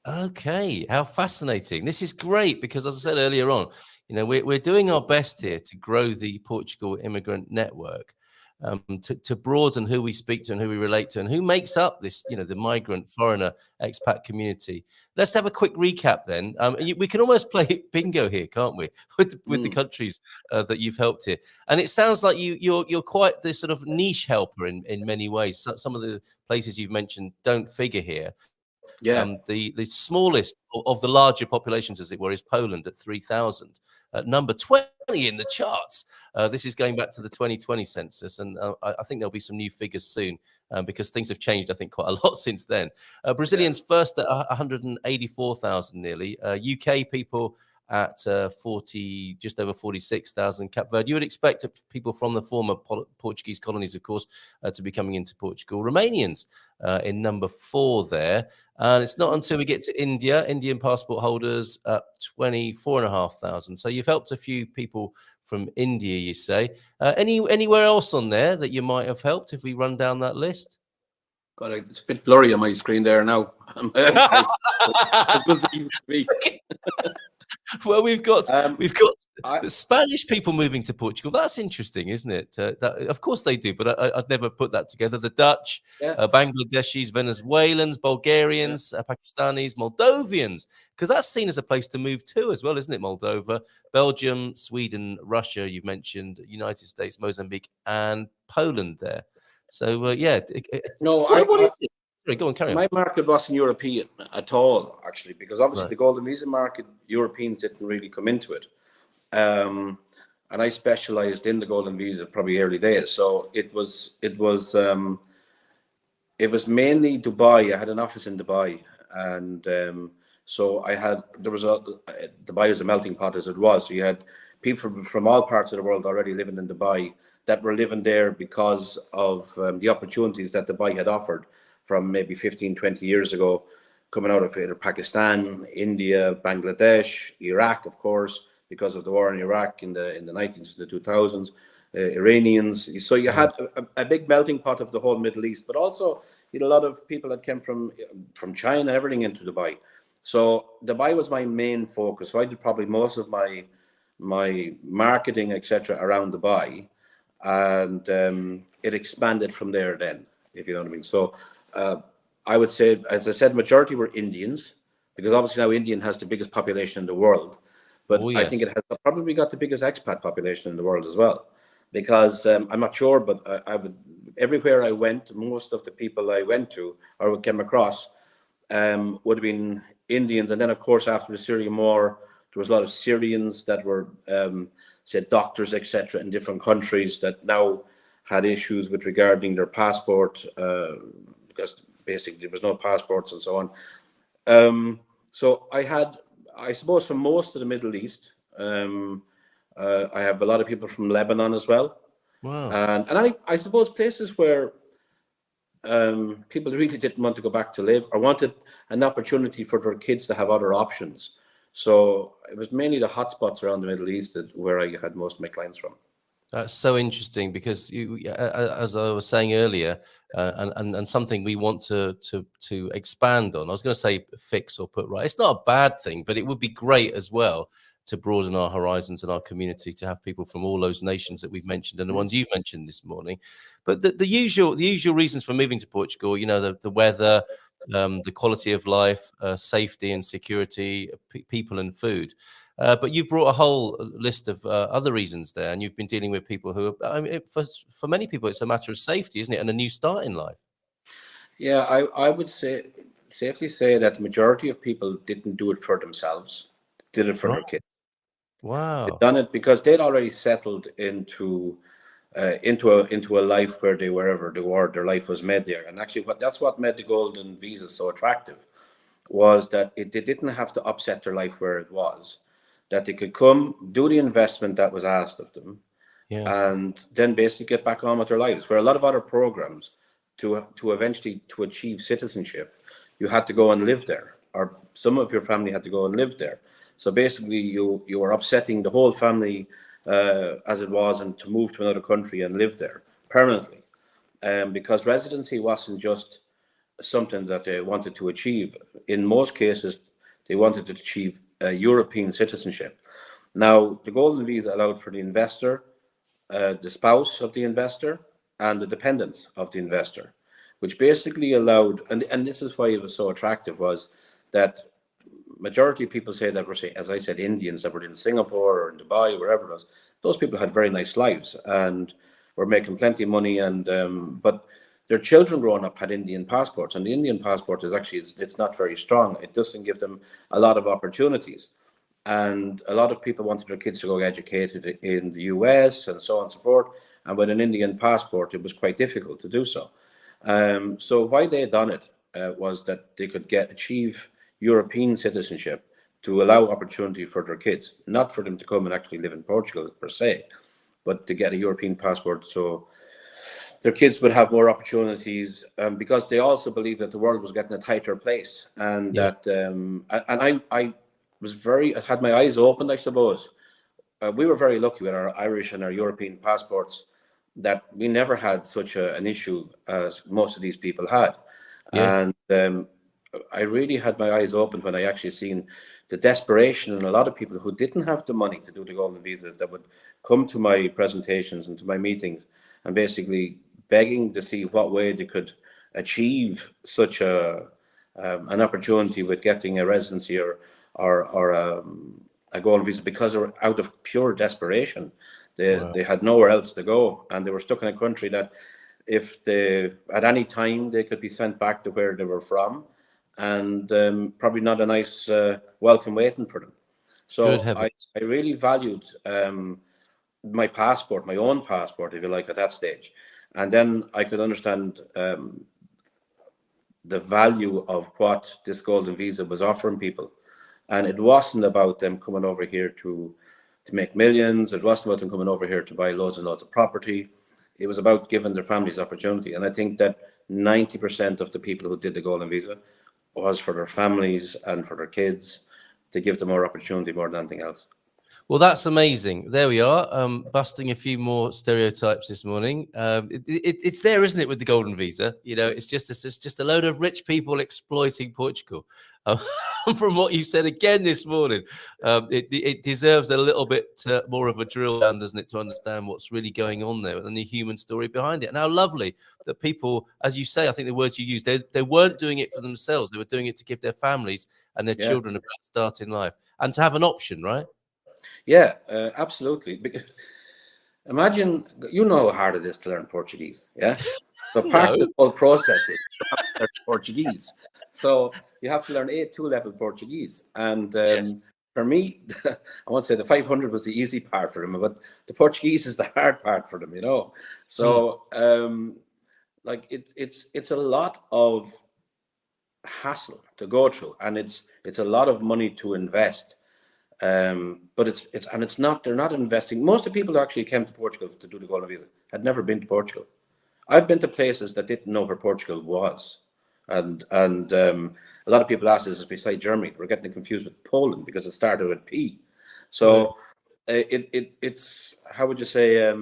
Okay, how fascinating. This is great because, as I said earlier on, we're doing our best here to grow the Portugal immigrant network, to broaden who we speak to and who we relate to and who makes up this, the migrant foreigner expat community. Let's have a quick recap then. We can almost play bingo here, can't we, with the countries that you've helped here. And it sounds like you're quite the sort of niche helper in many ways. So, some of the places you've mentioned don't figure here. Yeah. The smallest of the larger populations, as it were, is Poland at 3,000. At number 20 in the charts. This is going back to the 2020 census, and I think there'll be some new figures soon because things have changed, I think, quite a lot since then. Brazilians first at 184,000 nearly. UK people at just over 46,000. Cape Verde. You would expect people from the former Portuguese colonies, of course, to be coming into Portugal. Romanians in number 4 there. And it's not until we get to India, Indian passport holders at 24,500. So you've helped a few people from India, you say. Anywhere else on there that you might have helped if we run down that list? God, it's a bit blurry on my screen there now. As good as it used to be. Well, we've got the Spanish people moving to Portugal. That's interesting, isn't it? Of course they do, but I'd never put that together. The Dutch, Bangladeshis, Venezuelans, Bulgarians, Pakistanis, Moldovians, because that's seen as a place to move to as well, isn't it? Moldova, Belgium, Sweden, Russia, you've mentioned, United States, Mozambique, and Poland there. So, what is it? Sorry, go on, carry on. My market wasn't European at all, actually, because obviously the Golden Visa market, Europeans didn't really come into it. And I specialized in the Golden Visa probably early days. So it was mainly Dubai. I had an office in Dubai, and Dubai was a melting pot as it was. So you had people from all parts of the world already living in Dubai that were living there because of the opportunities that Dubai had offered from maybe 15, 20 years ago, coming out of either Pakistan, India, Bangladesh, Iraq, of course, because of the war in Iraq in the 90s, the 2000s, Iranians. So you had a big melting pot of the whole Middle East, but also you had a lot of people that came from China, everything into Dubai. So Dubai was my main focus. So I did probably most of my my marketing, etc., around Dubai, and it expanded from there. Then, if you know what I mean. So I would say, as I said, majority were Indians, because obviously now Indian has the biggest population in the world, but Oh, I think yes. it has probably got the biggest expat population in the world as well. Because I'm not sure, but I would, everywhere I went, most of the people I went to or came across would have been Indians. And then, of course, after the Syrian war, there was a lot of Syrians that were, say, doctors, etc., in different countries that now had issues with regarding their passport, because basically there was no passports and so on. So I had, I suppose, from most of the Middle East, I have a lot of people from Lebanon as well. Wow. And I suppose places where people really didn't want to go back to live or wanted an opportunity for their kids to have other options. So it was mainly the hotspots around the Middle East where I had most of my clients from. That's so interesting, because you, as I was saying earlier, and something we want to expand on. I was going to say fix or put right. It's not a bad thing, but it would be great as well to broaden our horizons and our community, to have people from all those nations that we've mentioned and the ones you've mentioned this morning. But the usual reasons for moving to Portugal, you know, the weather, the quality of life, safety and security, people and food. But you've brought a whole list of other reasons there, and you've been dealing with people who, I mean, for many people, it's a matter of safety, isn't it, and a new start in life. Yeah, I would say safely say that the majority of people didn't do it for themselves, did it for their kids. Wow. They'd done it because they'd already settled into a life where they, wherever they were, their life was made there. And actually, that's what made the golden visa so attractive, was that they didn't have to upset their life where it was, that they could come, do the investment that was asked of them, and then basically get back on with their lives. Where a lot of other programs, to eventually to achieve citizenship, you had to go and live there, or some of your family had to go and live there. So basically, you were upsetting the whole family as it was, and to move to another country and live there permanently, because residency wasn't just something that they wanted to achieve. In most cases, they wanted to achieve European citizenship. Now, the golden visa allowed for the investor, the spouse of the investor, and the dependents of the investor, which basically allowed, and this is why it was so attractive, was that majority of people say that were, say, as I said, Indians that were in Singapore or in Dubai, wherever it was. Those people had very nice lives and were making plenty of money, and but their children growing up had Indian passports, and the Indian passport is actually, it's not very strong. It doesn't give them a lot of opportunities. And a lot of people wanted their kids to go get educated in the US and so on and so forth. And with an Indian passport, it was quite difficult to do so. So why they done it was that they could achieve European citizenship to allow opportunity for their kids, not for them to come and actually live in Portugal per se, but to get a European passport so their kids would have more opportunities, because they also believe that the world was getting a tighter place, and that I had my eyes opened, I suppose. We were very lucky with our Irish and our European passports that we never had such an issue as most of these people had. And I really had my eyes opened when I actually seen the desperation in a lot of people who didn't have the money to do the golden visa, that would come to my presentations and to my meetings and basically begging to see what way they could achieve such an opportunity with getting a residency or a golden visa, because they were out of pure desperation. They had nowhere else to go, and they were stuck in a country that, if they at any time, they could be sent back to where they were from, and probably not a nice welcome waiting for them. So I really valued my passport, my own passport, if you like, at that stage. And then I could understand the value of what this golden visa was offering people. And it wasn't about them coming over here to make millions. It wasn't about them coming over here to buy loads and loads of property. It was about giving their families opportunity. And I think that 90% of the people who did the golden visa was for their families and for their kids, to give them more opportunity more than anything else. Well, that's amazing. There we are, busting a few more stereotypes this morning. It's there, isn't it, with the golden visa? You know, it's just a load of rich people exploiting Portugal. Um, from what you said again this morning, it deserves a little bit more of a drill down, doesn't it, to understand what's really going on there and the human story behind it. And how lovely that people, as you say, I think the words you used, they weren't doing it for themselves. They were doing it to give their families and their children a better start in life and to have an option, right? Yeah, absolutely. Imagine, you know how hard it is to learn Portuguese, yeah? So part of this whole process is you have to learn Portuguese. So you have to learn A2 level Portuguese. And for me, I won't say the 500 was the easy part for them, but the Portuguese is the hard part for them, you know? So like it's a lot of hassle to go through, and it's a lot of money to invest. But it's not, they're not investing. Most of the people who actually came to Portugal to do the golden visa had never been to Portugal. I've been to places that didn't know where Portugal was, and a lot of people ask, is beside Germany? We're getting confused with Poland because it started with P. So it's how would you say,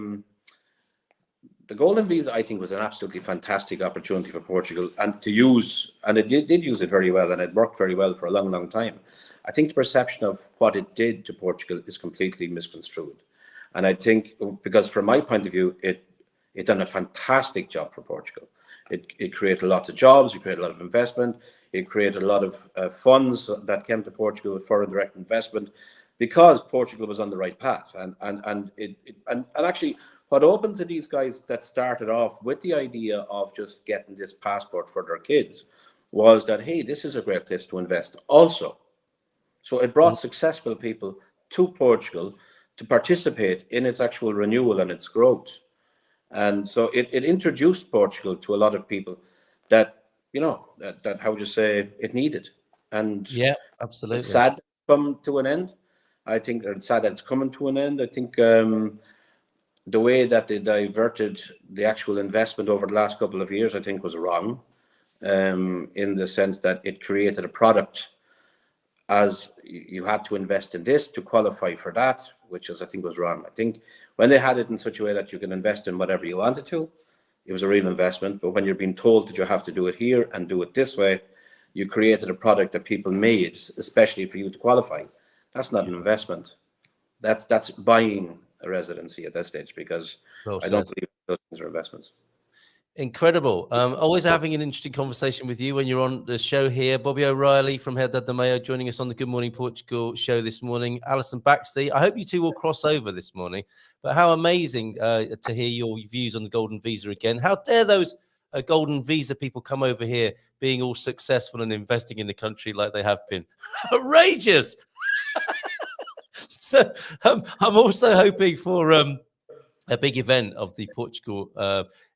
the golden visa, I think, was an absolutely fantastic opportunity for Portugal and to use, and it did use it very well, and it worked very well for a long, long time. I think the perception of what it did to Portugal is completely misconstrued. And I think, because from my point of view, it done a fantastic job for Portugal. It created lots of jobs, it created a lot of investment, it created a lot of funds that came to Portugal with foreign direct investment, because Portugal was on the right path. And actually, what opened to these guys that started off with the idea of just getting this passport for their kids was that, hey, this is a great place to invest also. So it brought successful people to Portugal to participate in its actual renewal and its growth. And so it introduced Portugal to a lot of people that, you know, that how would you say, it needed. And yeah, absolutely. It's sad to come to an end. I think it's sad that it's coming to an end. I think the way that they diverted the actual investment over the last couple of years, I think, was wrong, in the sense that it created a product as you had to invest in this to qualify for that, which is, I think, was wrong. I think when they had it in such a way that you can invest in whatever you wanted to, it was a real investment. But when you're being told that you have to do it here and do it this way, you created a product that people made, especially for you to qualify. That's not an investment. That's buying a residency at that stage, because I don't believe those things are investments. Incredible. Always having an interesting conversation with you when you're on the show here. Bobby O'Reilly from Herdade de Mayo joining us on the Good Morning Portugal show this morning. Allison Baxley, I hope you two will cross over this morning. But how amazing to hear your views on the golden visa again. How dare those golden visa people come over here being all successful and investing in the country like they have been. Outrageous. So I'm also hoping for a big event of the Portugal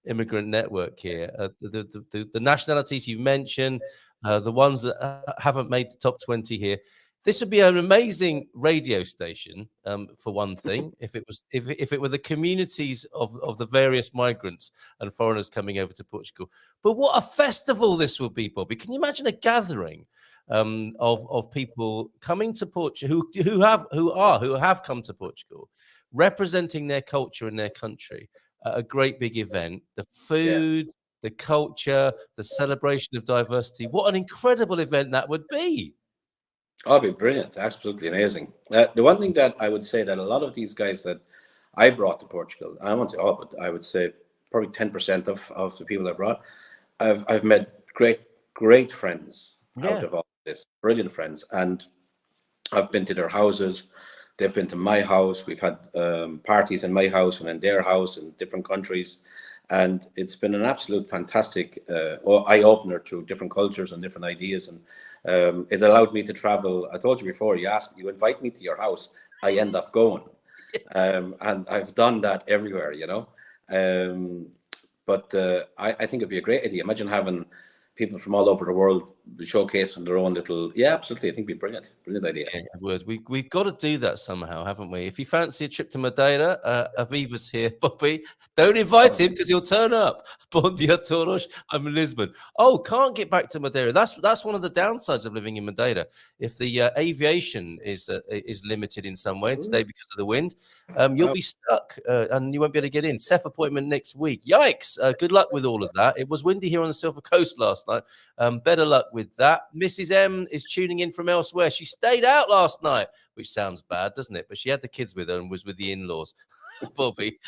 immigrant network here. The nationalities you've mentioned, the ones that haven't made the top 20 here. This would be an amazing radio station, for one thing, if it were the communities of the various migrants and foreigners coming over to Portugal. But what a festival this would be, Bobby! Can you imagine a gathering of people coming to Portugal who have come to Portugal, representing their culture and their country? A great big event. The food, the culture, the celebration of diversity. What an incredible event that would be! Oh, it'd be brilliant. Absolutely amazing. The one thing that I would say that a lot of these guys that I brought to Portugal, I won't say all, but I would say probably 10% of the people I brought, I've met great friends out of all this, brilliant friends. And I've been to their houses. They've been to my house. We've had parties in my house and in their house in different countries. And it's been an absolute fantastic eye-opener to different cultures and different ideas. And it allowed me to travel. I told you before, you invite me to your house, I end up going. And I've done that everywhere, you know. But I think it'd be a great idea. Imagine having people from all over the world showcasing their own little. Yeah, absolutely. I think it'd be brilliant idea. Yeah, it would. We've got to do that somehow, haven't we? If you fancy a trip to Madeira, Aviva's here, Bobby. Don't invite him because he'll turn up. Bom dia todos. I'm in Lisbon. Oh, can't get back to Madeira. That's one of the downsides of living in Madeira. If the aviation is limited in some way today because of the wind, you'll be stuck and you won't be able to get in. SEF appointment next week. Yikes! Good luck with all of that. It was windy here on the Silver Coast last night. Better luck with that. Mrs. M is tuning in from elsewhere. She stayed out last night, which sounds bad, doesn't it? But she had the kids with her and was with the in-laws. Bobby.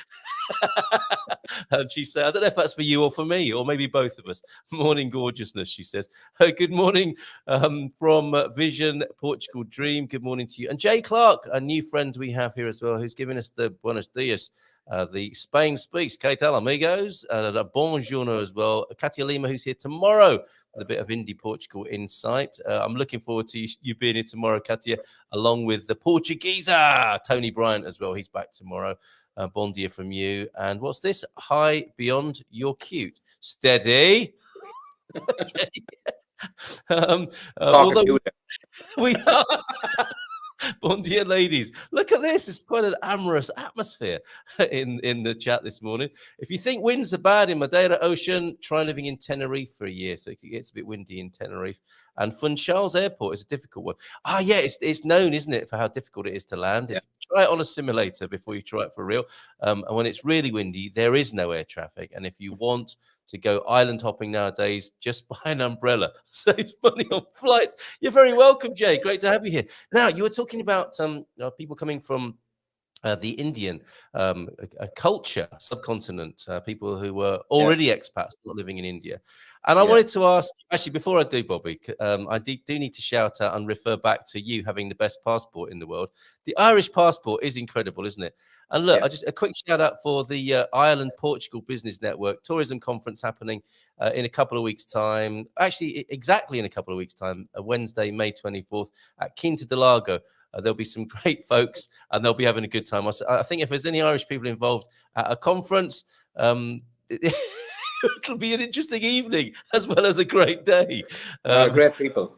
And she said, I don't know if that's for you or for me, or maybe both of us. Morning gorgeousness, she says. Good morning from Vision Portugal Dream. Good morning to you. And Jay Clark, a new friend we have here as well, who's giving us the buenos dias. The Spain Speaks. Que tal, amigos? A bonjour as well. Katia Lima, who's here tomorrow with a bit of Indie Portugal insight. I'm looking forward to you being here tomorrow, Katia, along with the Portuguese, Tony Bryant as well. He's back tomorrow. Bon dia from you. And what's this? High beyond your cute. Steady. Although we are. Bon dia, ladies. Look at this. It's quite an amorous atmosphere in the chat this morning. If you think winds are bad in Madeira Ocean, try living in Tenerife for a year. So it gets a bit windy in Tenerife. And Funchals Airport is a difficult one. Yeah, it's known, isn't it, for how difficult it is to land. Yeah. Try it on a simulator before you try it for real. And when it's really windy, there is no air traffic. And if you want to go island hopping nowadays, just buy an umbrella. Save money on flights. You're very welcome, Jay. Great to have you here. Now, you were talking about people coming from the Indian culture, subcontinent, people who were already expats, not living in India. And I wanted to ask, actually, before I do, Bobby, I do need to shout out and refer back to you having the best passport in the world. The Irish passport is incredible, isn't it? And look, just a quick shout out for the Ireland Portugal Business Network Tourism Conference happening in a couple of weeks' time. Actually, exactly in a couple of weeks' time, Wednesday, May 24th at Quinta do Lago. There'll be some great folks and they'll be having a good time. I think if there's any Irish people involved at a conference, it'll be an interesting evening as well as a great day. Great people.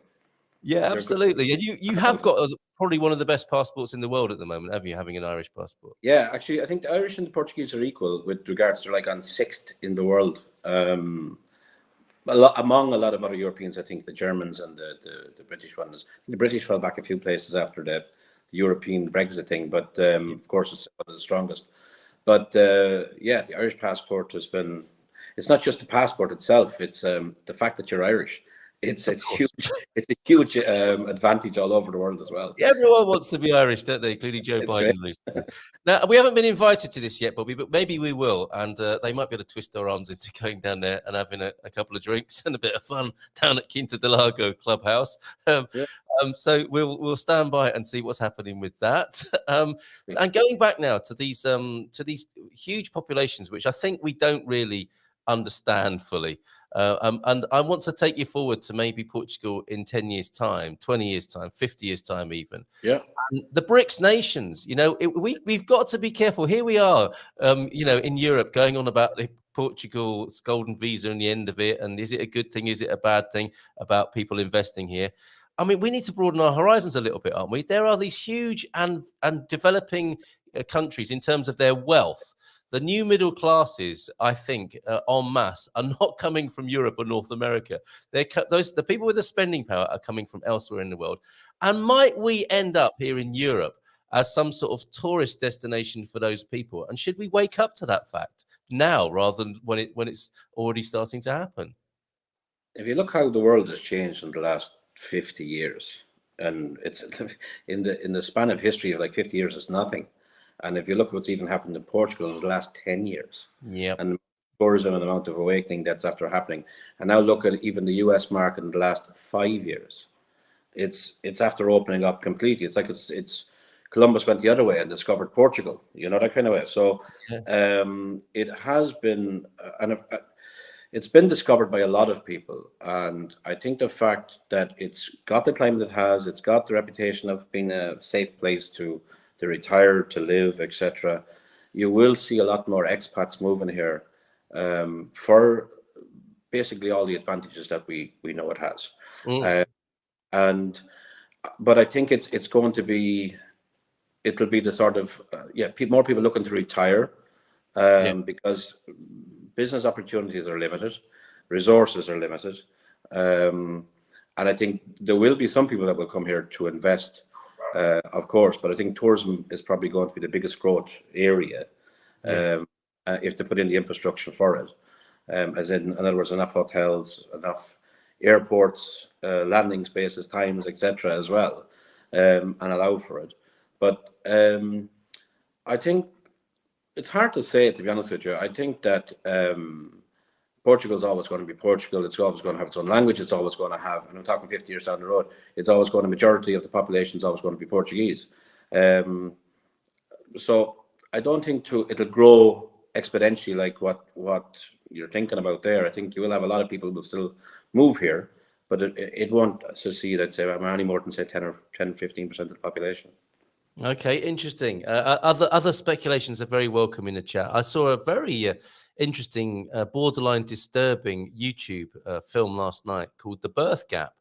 Yeah, absolutely. And you have got probably one of the best passports in the world at the moment, have you, having an Irish passport? Yeah, actually, I think the Irish and the Portuguese are equal with regards to like on 6th in the world. Among a lot of other Europeans, I think the Germans and the British ones. The British fell back a few places after the European Brexit thing, but of course it's one of the strongest. But yeah, the Irish passport has been. It's not just the passport itself; it's the fact that you're Irish. It's a huge advantage all over the world as well. Yeah, everyone wants to be Irish, don't they? Including Joe Biden recently. Now, we haven't been invited to this yet, Bobby, but maybe we will. And they might be able to twist our arms into going down there and having a couple of drinks and a bit of fun down at Quinta do Lago Clubhouse. So we'll stand by and see what's happening with that. And going back now to these huge populations, which I think we don't really understand fully. And I want to take you forward to maybe Portugal in 10 years' time, 20 years' time, 50 years' time even. Yeah. And the BRICS nations, we've got to be careful. Here we are, in Europe going on about Portugal's golden visa and the end of it. And is it a good thing? Is it a bad thing about people investing here? I mean, we need to broaden our horizons a little bit, aren't we? There are these huge and developing countries in terms of their wealth. The new middle classes, I think, en masse, are not coming from Europe or North America. The people with the spending power are coming from elsewhere in the world. And might we end up here in Europe as some sort of tourist destination for those people? And should we wake up to that fact now rather than when it's already starting to happen? If you look how the world has changed in the last 50 years, and it's in the span of history of like 50 years, it's nothing. And if you look at what's even happened in Portugal in the last 10 years, and tourism and the amount of awakening that's after happening, and now look at even the US market in the last 5 years, it's after opening up completely. It's like it's Columbus went the other way and discovered Portugal, that kind of way. So it has been, it's been discovered by a lot of people. And I think the fact that it's got the climate it has, it's got the reputation of being a safe place to retire, to live, etc. You will see a lot more expats moving here for basically all the advantages that we know it has. Mm. But I think it's going to be, it'll be the sort of more people looking to retire, because business opportunities are limited, resources are limited, and I think there will be some people that will come here to invest, of course, but I think tourism is probably going to be the biggest growth area, if they put in the infrastructure for it, as in other words, enough hotels, enough airports, landing spaces, times, etc. as well, and allow for it. But I think it's hard to say, to be honest with you. I think that Portugal is always going to be Portugal. It's always going to have its own language. It's always going to have, and I'm talking 50 years down the road, it's always going to, majority of the population is always going to be Portuguese. So I don't think it'll grow exponentially like what you're thinking about there. I think you will have a lot of people who will still move here, but it won't succeed, I'd say, any more than say 10 or 15% of the population. Okay, interesting. Other speculations are very welcome in the chat. I saw a very interesting, borderline disturbing YouTube film last night called The Birth Gap.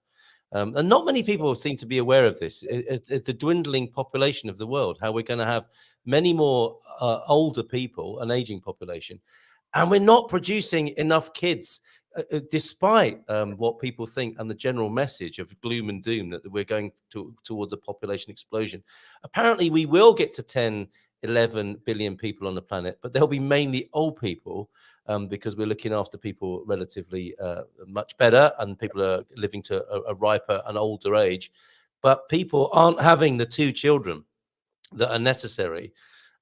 And not many people seem to be aware of this. It's the dwindling population of the world, how we're going to have many more older people, an aging population, and we're not producing enough kids, despite what people think and the general message of gloom and doom that we're going towards a population explosion. Apparently, we will get to 10, 11 billion people on the planet, but they'll be mainly old people, because we're looking after people relatively much better, and people are living to a riper and older age. But people aren't having the 2 children that are necessary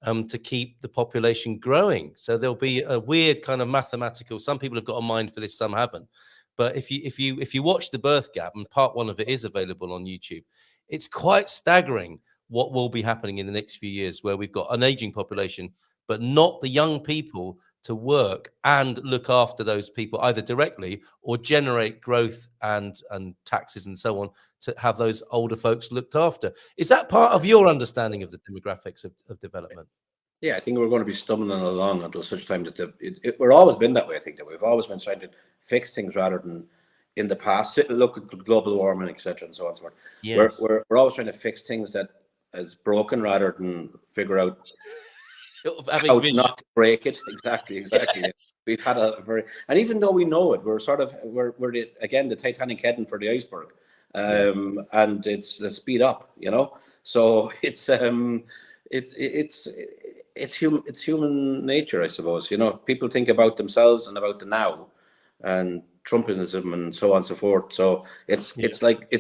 to keep the population growing. So there'll be a weird kind of mathematical, some people have got a mind for this, some haven't. But if you watch The Birth Gap, and part 1 of it is available on YouTube, it's quite staggering what will be happening in the next few years, where we've got an aging population, but not the young people to work and look after those people either directly or generate growth and taxes and so on to have those older folks looked after. Is that part of your understanding of the demographics of development? Yeah, I think we're going to be stumbling along until such time that we're always been that way. I think that we've always been trying to fix things rather than in the past. Look at global warming, etc., and so on and so forth. Yes. We're always trying to fix things that is broken rather than figure out how not to break it. Exactly. Yes. We've had a very, and even though we know it, we're again the Titanic heading for the iceberg, and it's the speed up, So it's human nature, I suppose. People think about themselves and about the now, and Trumpism and so on and so forth. So it's like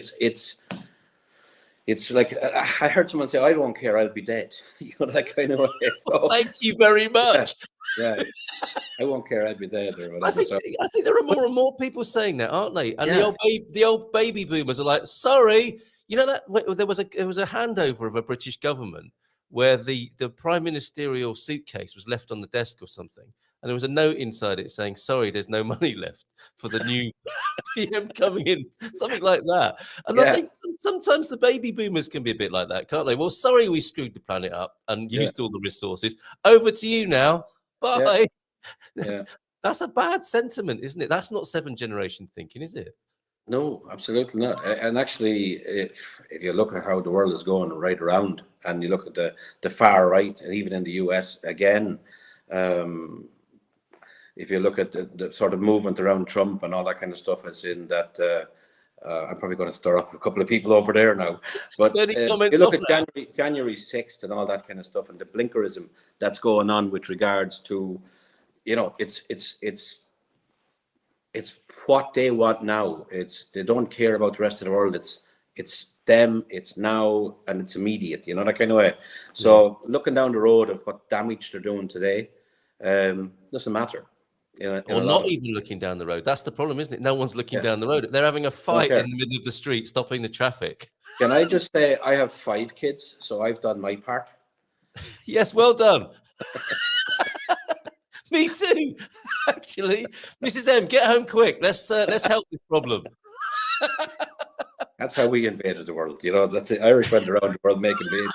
I heard someone say, "I don't care, I'll be dead." That kind of way. So, thank you very much. Yeah, I won't care, I'll be dead, or whatever. I think there are more and more people saying that, aren't they? And the old baby boomers are like, "Sorry, that there was a handover of a British government where the prime ministerial suitcase was left on the desk or something, and there was a note inside it saying, 'Sorry, there's no money left for the new PM coming in,' something like that." And I think sometimes the baby boomers can be a bit like that, can't they? Well, sorry, we screwed the planet up and used all the resources. Over to you now. Bye. Yeah. That's a bad sentiment, isn't it? That's not 7th generation thinking, is it? No, absolutely not. And actually, if you look at how the world is going right around, and you look at the far right, and even in the US again, if you look at the sort of movement around Trump and all that kind of stuff, it's in that I'm probably going to stir up a couple of people over there now. But you look at January 6th and all that kind of stuff, and the blinkerism that's going on with regards to, it's what they want now. They don't care about the rest of the world. It's them. It's now, and it's immediate. That kind of way. So looking down the road of what damage they're doing today, doesn't matter. Or not even looking down the road. That's the problem, isn't it? No one's looking down the road. They're having a fight in the middle of the street, stopping the traffic. Can I just say I have 5 kids, so I've done my part. Yes, well done. Me too, actually. Mrs. M, get home quick. Let's help this problem. That's how we invaded the world. That's it. Irish went around the world making babies.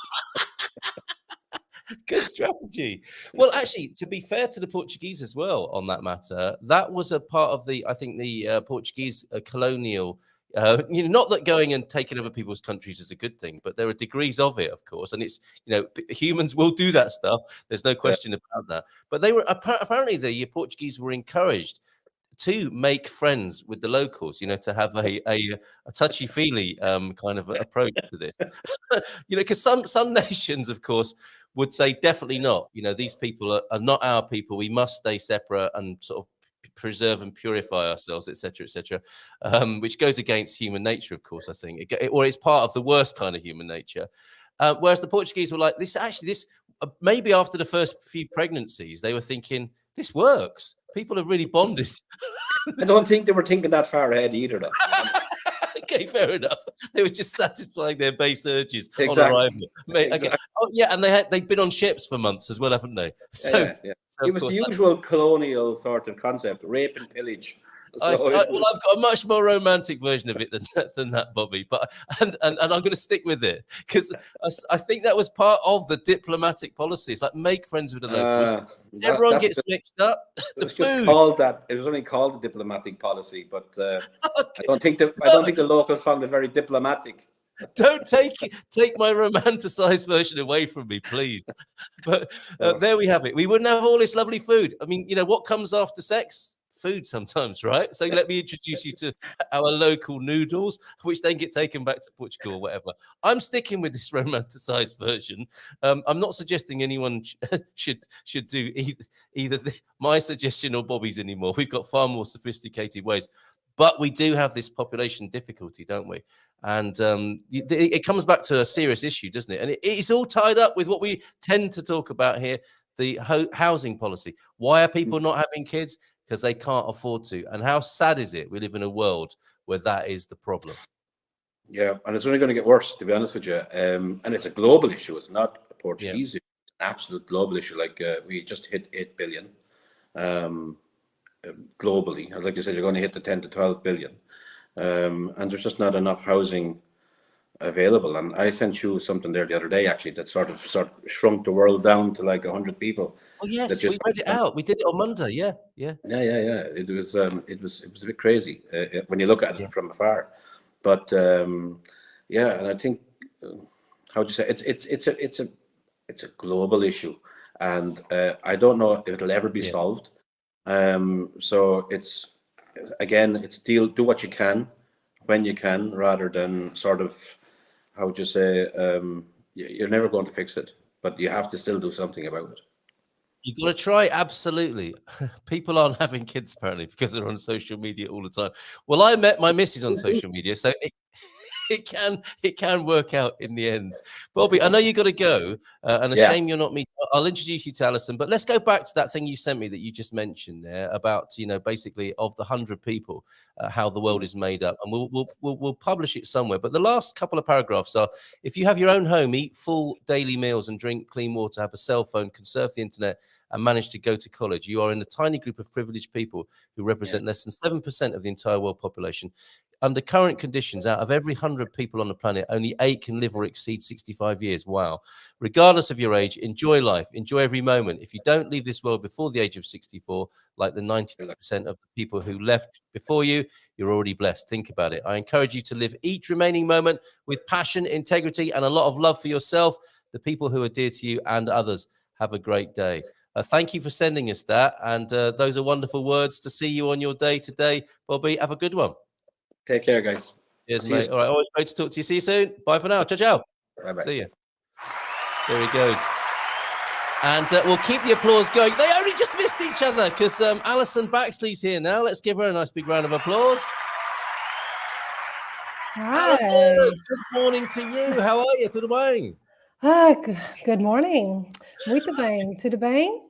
Good strategy. Well, actually, to be fair to the Portuguese as well on that matter, that was a part of I think the Portuguese colonial. Not that going and taking over people's countries is a good thing, but there are degrees of it, of course, and it's humans will do that stuff. There's no question about that. But they were apparently the Portuguese were encouraged to make friends with the locals, to have a touchy-feely kind of approach to this. Because some nations, of course, would say definitely not. These people are not our people. We must stay separate and sort of preserve and purify ourselves, etc., etc., which goes against human nature, of course. I think, or it's part of the worst kind of human nature. Whereas the Portuguese were like this. Actually, maybe after the first few pregnancies, they were thinking this works. People are really bonded. I don't think they were thinking that far ahead either, though. Okay, fair enough. They were just satisfying their base urges on Exactly. arrival. Okay. Oh, yeah, and they'd been on ships for months as well, haven't they? So, yeah. so It was the usual colonial sort of concept: rape and pillage. I've got a much more romantic version of it than that, Bobby. But and I'm going to stick with it because I think that was part of the diplomatic policy. It's like make friends with the locals. Everyone gets mixed up. It was just called that. It was only called the diplomatic policy, but I don't think the locals found it very diplomatic. Don't take my romanticized version away from me, please. But there we have it. We wouldn't have all this lovely food. I mean, what comes after sex? Food sometimes, right? So let me introduce you to our local noodles, which then get taken back to Portugal or whatever. I'm sticking with this romanticized version. I'm not suggesting anyone should do either my suggestion or Bobby's anymore. We've got far more sophisticated ways. But we do have this population difficulty, don't we? And it comes back to a serious issue, doesn't it? And it's all tied up with what we tend to talk about here, the housing policy. Why are people not having kids? Because they can't afford to. And how sad is it? We live in a world where that is the problem. Yeah, and it's only going to get worse, to be honest with you. And it's a global issue. It's not a Portuguese issue. It's an absolute global issue. Like we just hit 8 billion globally. As like you said, you're going to hit the 10 to 12 billion. And there's just not enough housing available. And I sent you something there the other day, actually, that sort of shrunk the world down to like 100 people. Oh yes, we read it out. We did it on Monday. Yeah. It was a bit crazy when you look at it from afar. But and I think how do you say it's a global issue, and I don't know if it'll ever be solved. So it's do what you can when you can, rather than sort of how would you say you're never going to fix it, but you have to still do something about it. You've got to try, absolutely. People aren't having kids apparently because they're on social media all the time. Well, I met my missus on social media, so it can work out in the end. Bobby, I know you got to go, and a shame you're not me. I'll introduce you to Allison, but let's go back to that thing you sent me that you just mentioned there about basically of the 100 people, how the world is made up, and we'll publish it somewhere. But the last couple of paragraphs are: if you have your own home, eat full daily meals and drink clean water, have a cell phone, conserve the internet, and manage to go to college, you are in a tiny group of privileged people who represent less than 7% of the entire world population. Under current conditions, out of every 100 people on the planet, only 8 can live or exceed 65 years. Wow. Regardless of your age, enjoy life, enjoy every moment. If you don't leave this world before the age of 64, like the 90% of the people who left before you, you're already blessed. Think about it. I encourage you to live each remaining moment with passion, integrity, and a lot of love for yourself, the people who are dear to you, and others. Have a great day. Thank you for sending us that. And those are wonderful words to see you on your day today. Bobby, have a good one. Take care, guys. Yes, mate. All right. Always great to talk to you. See you soon. Bye for now. Ciao, ciao. Bye-bye. See you. There he goes. And we'll keep the applause going. They only just missed each other because Allison Baxley's here now. Let's give her a nice big round of applause. Hi. Allison, good morning to you. How are you? Tudo bem? Good morning. Muito bem. Tudo bem?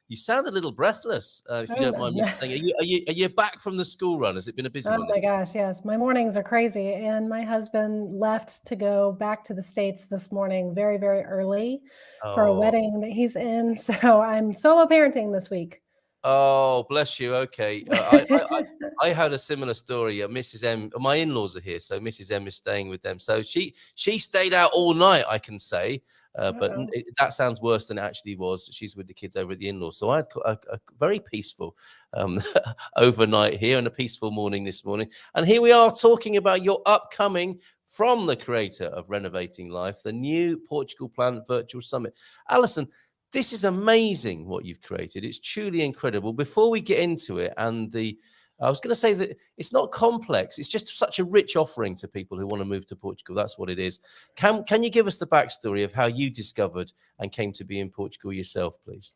You sound a little breathless, if you don't mind me saying. Are you back from the school run? Has it been a busy one? Oh my gosh, yes. My mornings are crazy. And my husband left to go back to the States this morning very, very early for a wedding that he's in. So I'm solo parenting this week. Oh, bless you. Okay. I had a similar story. Mrs. M, my in-laws are here, so Mrs. M is staying with them. So she stayed out all night, I can say. But that sounds worse than it actually was. She's with the kids over at the in-laws. So I had a very peaceful overnight here and a peaceful morning this morning. And here we are talking about your upcoming, from the creator of Renovating Life, the new Portugal Plan Virtual Summit. Allison, this is amazing what you've created. It's truly incredible. Before we get into it, and I was going to say that it's not complex. It's just such a rich offering to people who want to move to Portugal. That's what it is. Can you give us the backstory of how you discovered and came to be in Portugal yourself, please?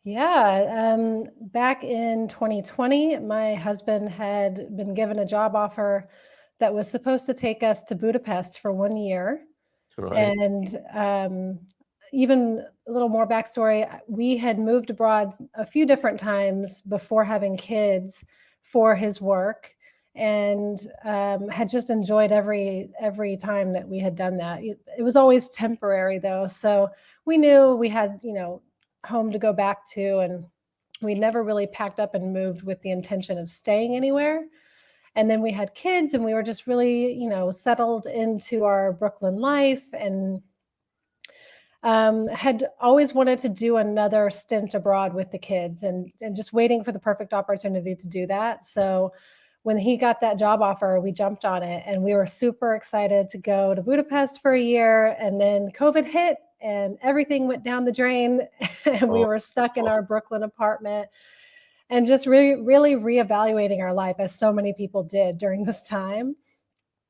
Yeah, back in 2020, my husband had been given a job offer that was supposed to take us to Budapest for 1 year. Right. And even a little more backstory, we had moved abroad a few different times before having kids for his work, and had just enjoyed every time that we had done that. It was always temporary though, so we knew we had home to go back to, and we never really packed up and moved with the intention of staying anywhere. And then we had kids, and we were just really settled into our Brooklyn life, and had always wanted to do another stint abroad with the kids, and just waiting for the perfect opportunity to do that. So when he got that job offer, we jumped on it, and we were super excited to go to Budapest for a year. And then COVID hit and everything went down the drain and we were stuck in our Brooklyn apartment, and just really reevaluating our life, as so many people did during this time.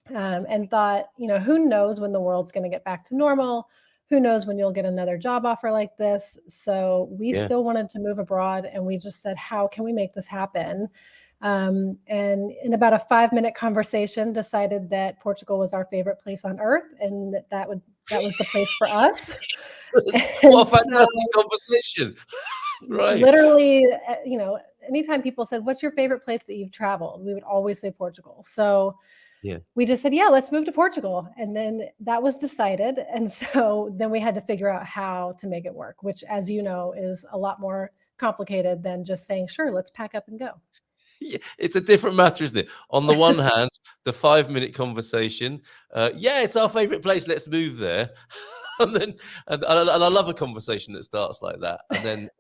And thought, who knows when the world's going to get back to normal? Who knows when you'll get another job offer like this? So we still wanted to move abroad, and we just said, how can we make this happen? And in about a 5-minute conversation, decided that Portugal was our favorite place on earth, and that was the place for us. What a fantastic conversation. Right. Literally, anytime people said, what's your favorite place that you've traveled? We would always say Portugal. So we just said, let's move to Portugal. And then that was decided. And so then we had to figure out how to make it work, which, as you know, is a lot more complicated than just saying, sure, let's pack up and go. Yeah, it's a different matter, isn't it? On the one hand, the 5-minute conversation, it's our favorite place, let's move there. And I love a conversation that starts like that, and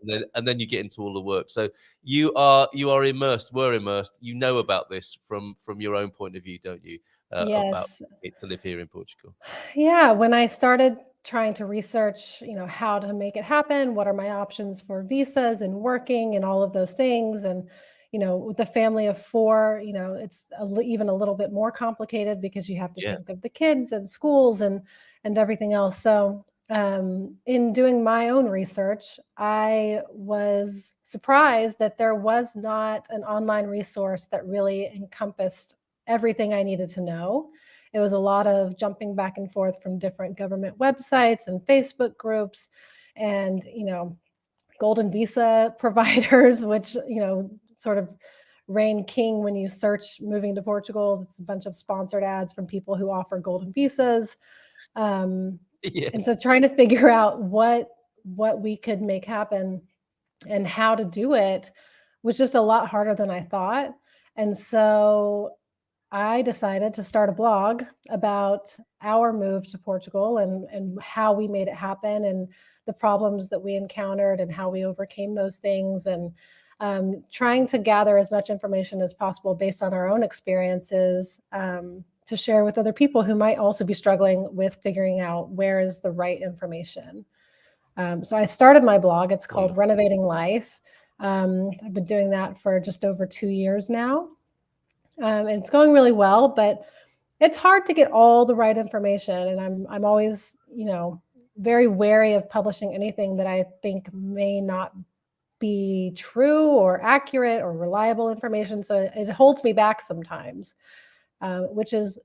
then you get into all the work. So you are immersed, were immersed. You know about this from your own point of view, don't you? About it to live here in Portugal. Yeah, when I started trying to research, how to make it happen, what are my options for visas and working and all of those things, and with a family of 4, it's even a little bit more complicated because you have to think of the kids and schools and everything else. So in doing my own research, I was surprised that there was not an online resource that really encompassed everything I needed to know. It was a lot of jumping back and forth from different government websites and Facebook groups, and golden visa providers, which sort of reign king when you search moving to Portugal. It's a bunch of sponsored ads from people who offer golden visas. And so trying to figure out what we could make happen and how to do it was just a lot harder than I thought. And so I decided to start a blog about our move to Portugal and how we made it happen, and the problems that we encountered and how we overcame those things, and trying to gather as much information as possible based on our own experiences, to share with other people who might also be struggling with figuring out where is the right information. So I started my blog. It's called Renovating Life. I've been doing that for just over 2 years now. And it's going really well, but it's hard to get all the right information. And I'm always, very wary of publishing anything that I think may not be true or accurate or reliable information. So it holds me back sometimes, which is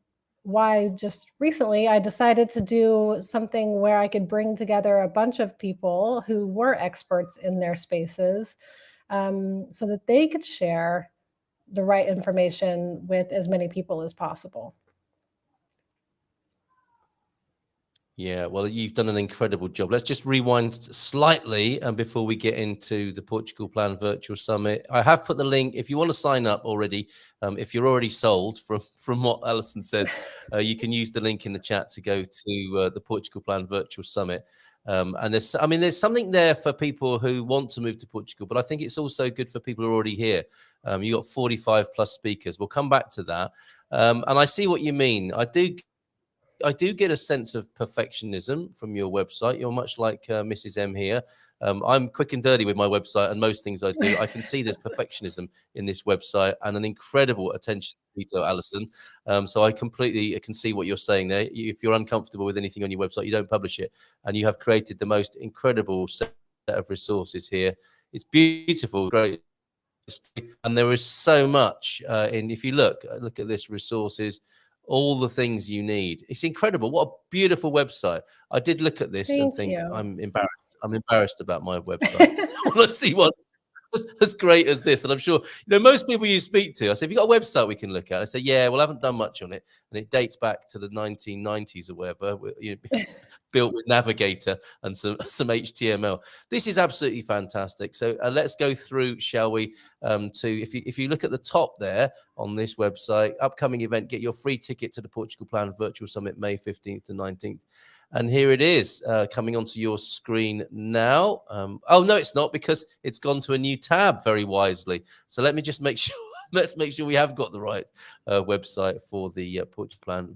why just recently I decided to do something where I could bring together a bunch of people who were experts in their spaces, so that they could share the right information with as many people as possible. Yeah, well, you've done an incredible job. Let's just rewind slightly before we get into the Portugal Plan Virtual Summit. I have put the link. If you want to sign up already, if you're already sold from what Allison says, you can use the link in the chat to go to the Portugal Plan Virtual Summit. And there's something there for people who want to move to Portugal, but I think it's also good for people who are already here. You got 45 plus speakers. We'll come back to that. And I see what you mean. I do get a sense of perfectionism from your website. You're much like Mrs. M here. I'm quick and dirty with my website and most things I do. I can see there's perfectionism in this website and an incredible attention to detail, Alison. So I completely can see what you're saying there. If you're uncomfortable with anything on your website, you don't publish it. And you have created the most incredible set of resources here. It's beautiful, great. And there is so much. And if you look at this resources, all the things you need. It's incredible. What a beautiful website. I did look at this and think I'm embarrassed. I'm embarrassed about my website. I want to see one as great as this. And I'm sure, most people you speak to, I say, have you got a website we can look at? I say, yeah, well, I haven't done much on it. And it dates back to the 1990s or whatever, built with Navigator and some HTML. This is absolutely fantastic. So let's go through, shall we, if you look at the top there on this website, upcoming event, get your free ticket to the Portugal Plan Virtual Summit, May 15th to 19th. And here it is coming onto your screen now. Oh, no, it's not, because it's gone to a new tab very wisely. So let me just make sure. Let's make sure we have got the right website for the Portugal Plan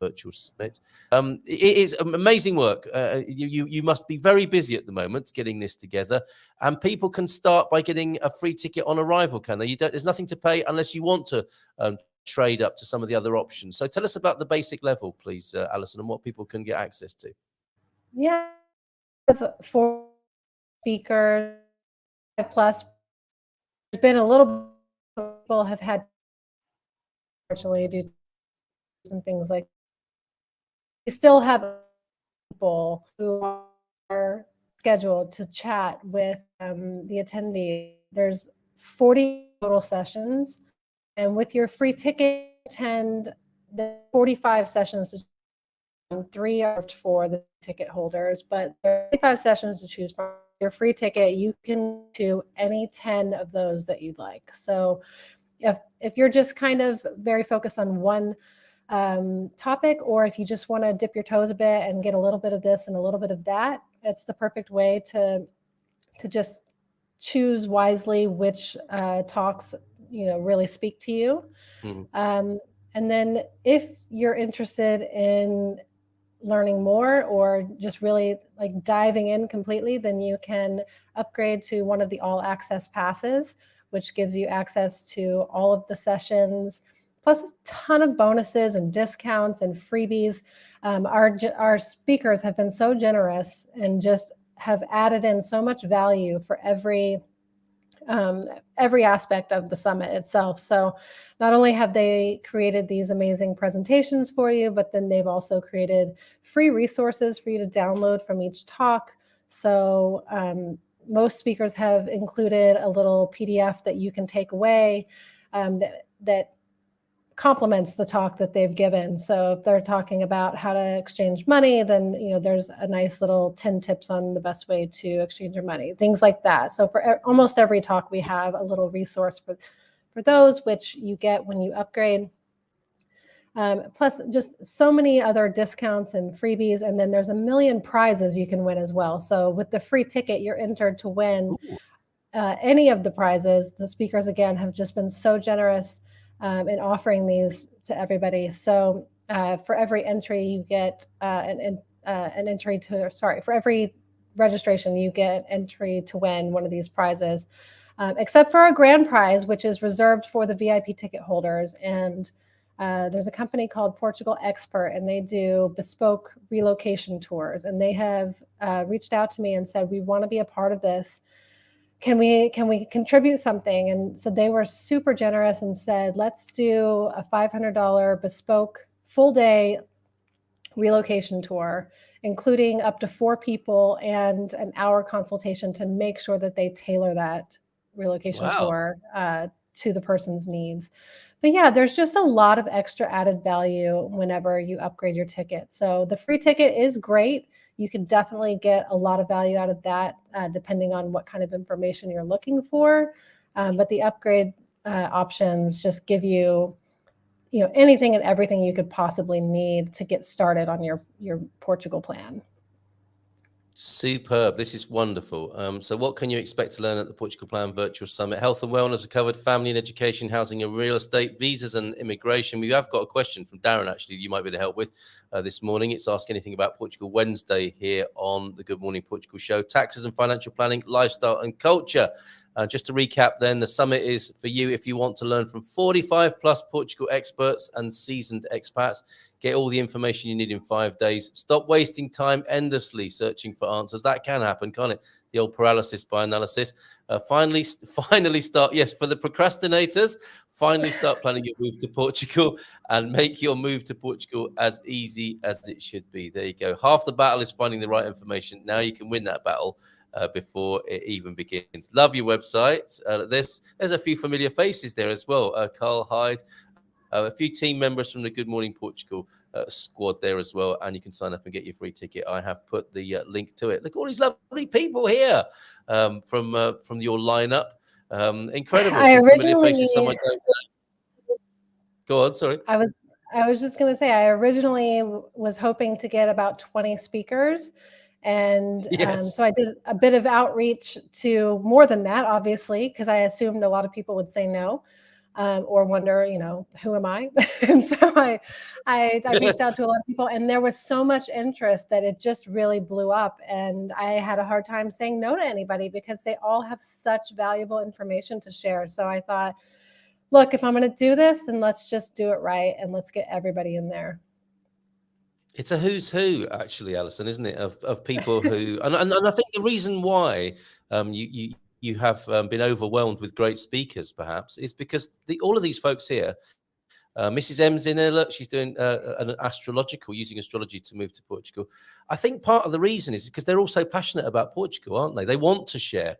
Virtual Summit. It is amazing work. You must be very busy at the moment getting this together. And people can start by getting a free ticket on arrival, can they? There's nothing to pay unless you want to trade up to some of the other options. So tell us about the basic level, please, Alison, and what people can get access to. Yeah, for speakers plus, there's been a little people have had, unfortunately, due to some things like, we still have people who are scheduled to chat with the attendee. There's 40 total sessions. And with your free ticket, attend the 45 sessions. 3 are for the ticket holders, but there are 45 sessions to choose from. Your free ticket, you can do any 10 of those that you'd like. So if you're just kind of very focused on one topic, or if you just want to dip your toes a bit and get a little bit of this and a little bit of that, it's the perfect way to just choose wisely which talks really speak to you. Mm-hmm. And then if you're interested in learning more or just really like diving in completely, then you can upgrade to one of the all access passes, which gives you access to all of the sessions, plus a ton of bonuses and discounts and freebies. Our speakers have been so generous and just have added in so much value for every aspect of the summit itself. So not only have they created these amazing presentations for you, but then they've also created free resources for you to download from each talk. So most speakers have included a little PDF that you can take away that complements the talk that they've given. So if they're talking about how to exchange money, then there's a nice little 10 tips on the best way to exchange your money, things like that. So for almost every talk, we have a little resource for those, which you get when you upgrade. Plus just so many other discounts and freebies. And then there's a million prizes you can win as well. So with the free ticket, you're entered to win any of the prizes. The speakers, again, have just been so generous in offering these to everybody. So for every entry, you get an entry to, for every registration, you get entry to win one of these prizes, except for a grand prize, which is reserved for the VIP ticket holders. And there's a company called Portugal Expert, and they do bespoke relocation tours. And they have reached out to me and said, we want to be a part of this. Can we contribute something? And so they were super generous and said, let's do a $500 bespoke full day relocation tour, including up to 4 people and an hour consultation to make sure that they tailor that relocation tour to the person's needs. But yeah, there's just a lot of extra added value whenever you upgrade your ticket. So the free ticket is great. You can definitely get a lot of value out of that, depending on what kind of information you're looking for. But the upgrade options just give you, anything and everything you could possibly need to get started on your Portugal plan. Superb. This is wonderful. So what can you expect to learn at the Portugal Plan Virtual Summit? Health and wellness are covered, family and education, housing and real estate, visas and immigration. We have got a question from Darren, actually, you might be able to help with this morning. It's Ask Anything About Portugal Wednesday here on the Good Morning Portugal show. Taxes and financial planning, lifestyle and culture. Just to recap then, the summit is for you if you want to learn from 45 plus Portugal experts and seasoned expats. Get all the information you need in 5 days. Stop wasting time endlessly searching for answers. That can happen, can't it? The old paralysis by analysis. Finally start, yes, for the procrastinators, finally start planning your move to Portugal and make your move to Portugal as easy as it should be. There you go. Half the battle is finding the right information. Now you can win that battle before it even begins. Love your website. There's a few familiar faces there as well. Carl Hyde, a few team members from the Good Morning Portugal squad there as well, and you can sign up and get your free ticket. I have put the link to it. Look at all these lovely people here from your lineup. Incredible. Some familiar faces. Some I don't know. Go on. Sorry. I was just going to say, I originally was hoping to get about 20 speakers. And Yes. so I did a bit of outreach to more than that, obviously, because I assumed a lot of people would say no, or wonder, who am I? And so I reached out to a lot of people, and there was so much interest that it just really blew up. And I had a hard time saying no to anybody because they all have such valuable information to share. So I thought, look, if I'm going to do this, then let's just do it right, and let's get everybody in there. It's a who's who, actually, Alison, isn't it? Of people who, and I think the reason why you have been overwhelmed with great speakers, perhaps, is because all of these folks here. Mrs. M's in there. Look, she's doing an using astrology to move to Portugal. I think part of the reason is because they're all so passionate about Portugal, aren't they? They want to share.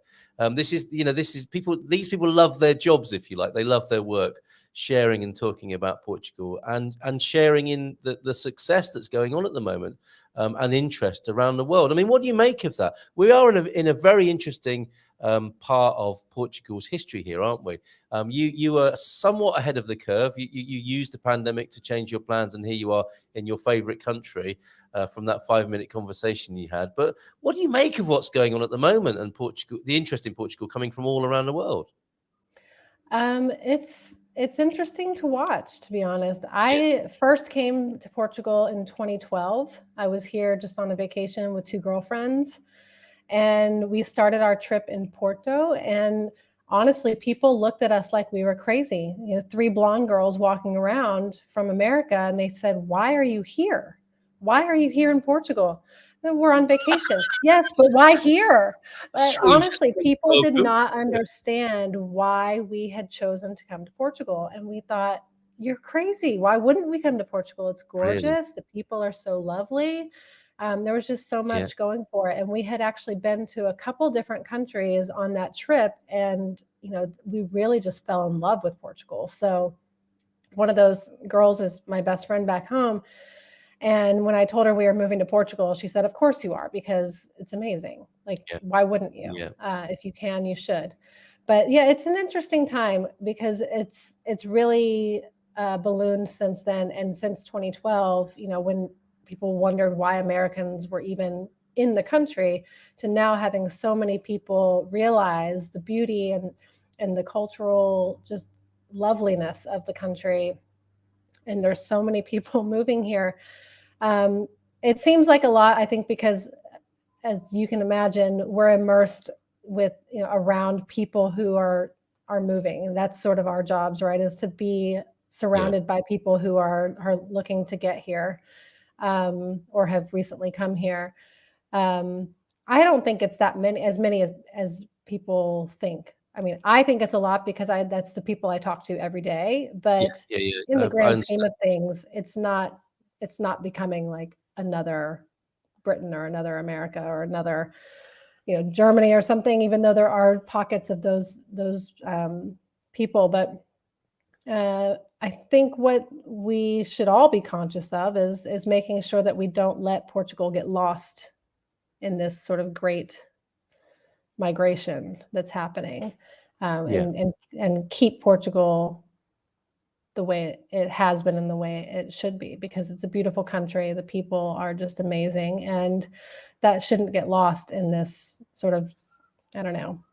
These people love their jobs, if you like. They love their work, sharing and talking about Portugal and sharing in the success that's going on at the moment and interest around the world. I mean, what do you make of that? We are in a very interesting part of Portugal's history here, aren't we? You were somewhat ahead of the curve. You used the pandemic to change your plans, and here you are in your favorite country from that 5-minute conversation you had. But what do you make of what's going on at the moment and Portugal, the interest in Portugal coming from all around the world? It's interesting to watch, to be honest. I first came to Portugal in 2012. I was here just on a vacation with 2 girlfriends. And we started our trip in Porto, and honestly, people looked at us like we were crazy. 3 blonde girls walking around from America, and they said, "Why are you here? Why are you here in Portugal?" And we're on vacation. Yes, but why here? But honestly, people did not understand why we had chosen to come to Portugal, and we thought, "You're crazy. Why wouldn't we come to Portugal? It's gorgeous. Really? The people are so lovely." There was just so much going for it. And we had actually been to a couple different countries on that trip. And, we really just fell in love with Portugal. So one of those girls is my best friend back home. And when I told her we were moving to Portugal, she said, "Of course you are, because it's amazing. Like, why wouldn't you? If you can, you should." But yeah, it's an interesting time because it's really ballooned since then. And since 2012, when people wondered why Americans were even in the country, to now having so many people realize the beauty and the cultural just loveliness of the country. And there's so many people moving here. It seems like a lot, I think, because as you can imagine, we're immersed with, around people who are moving. And that's sort of our jobs, right? Is to be surrounded by people who are looking to get here. Or have recently come here. I don't think it's that many as people think. I mean, I think it's a lot because that's the people I talk to every day. But in the grand scheme of things, it's not becoming like another Britain or another America or another, Germany or something. Even though there are pockets of those people, but. I think what we should all be conscious of is making sure that we don't let Portugal get lost in this sort of great migration that's happening, and keep Portugal the way it has been and the way it should be, because it's a beautiful country. The people are just amazing, and that shouldn't get lost in this sort of, I don't know.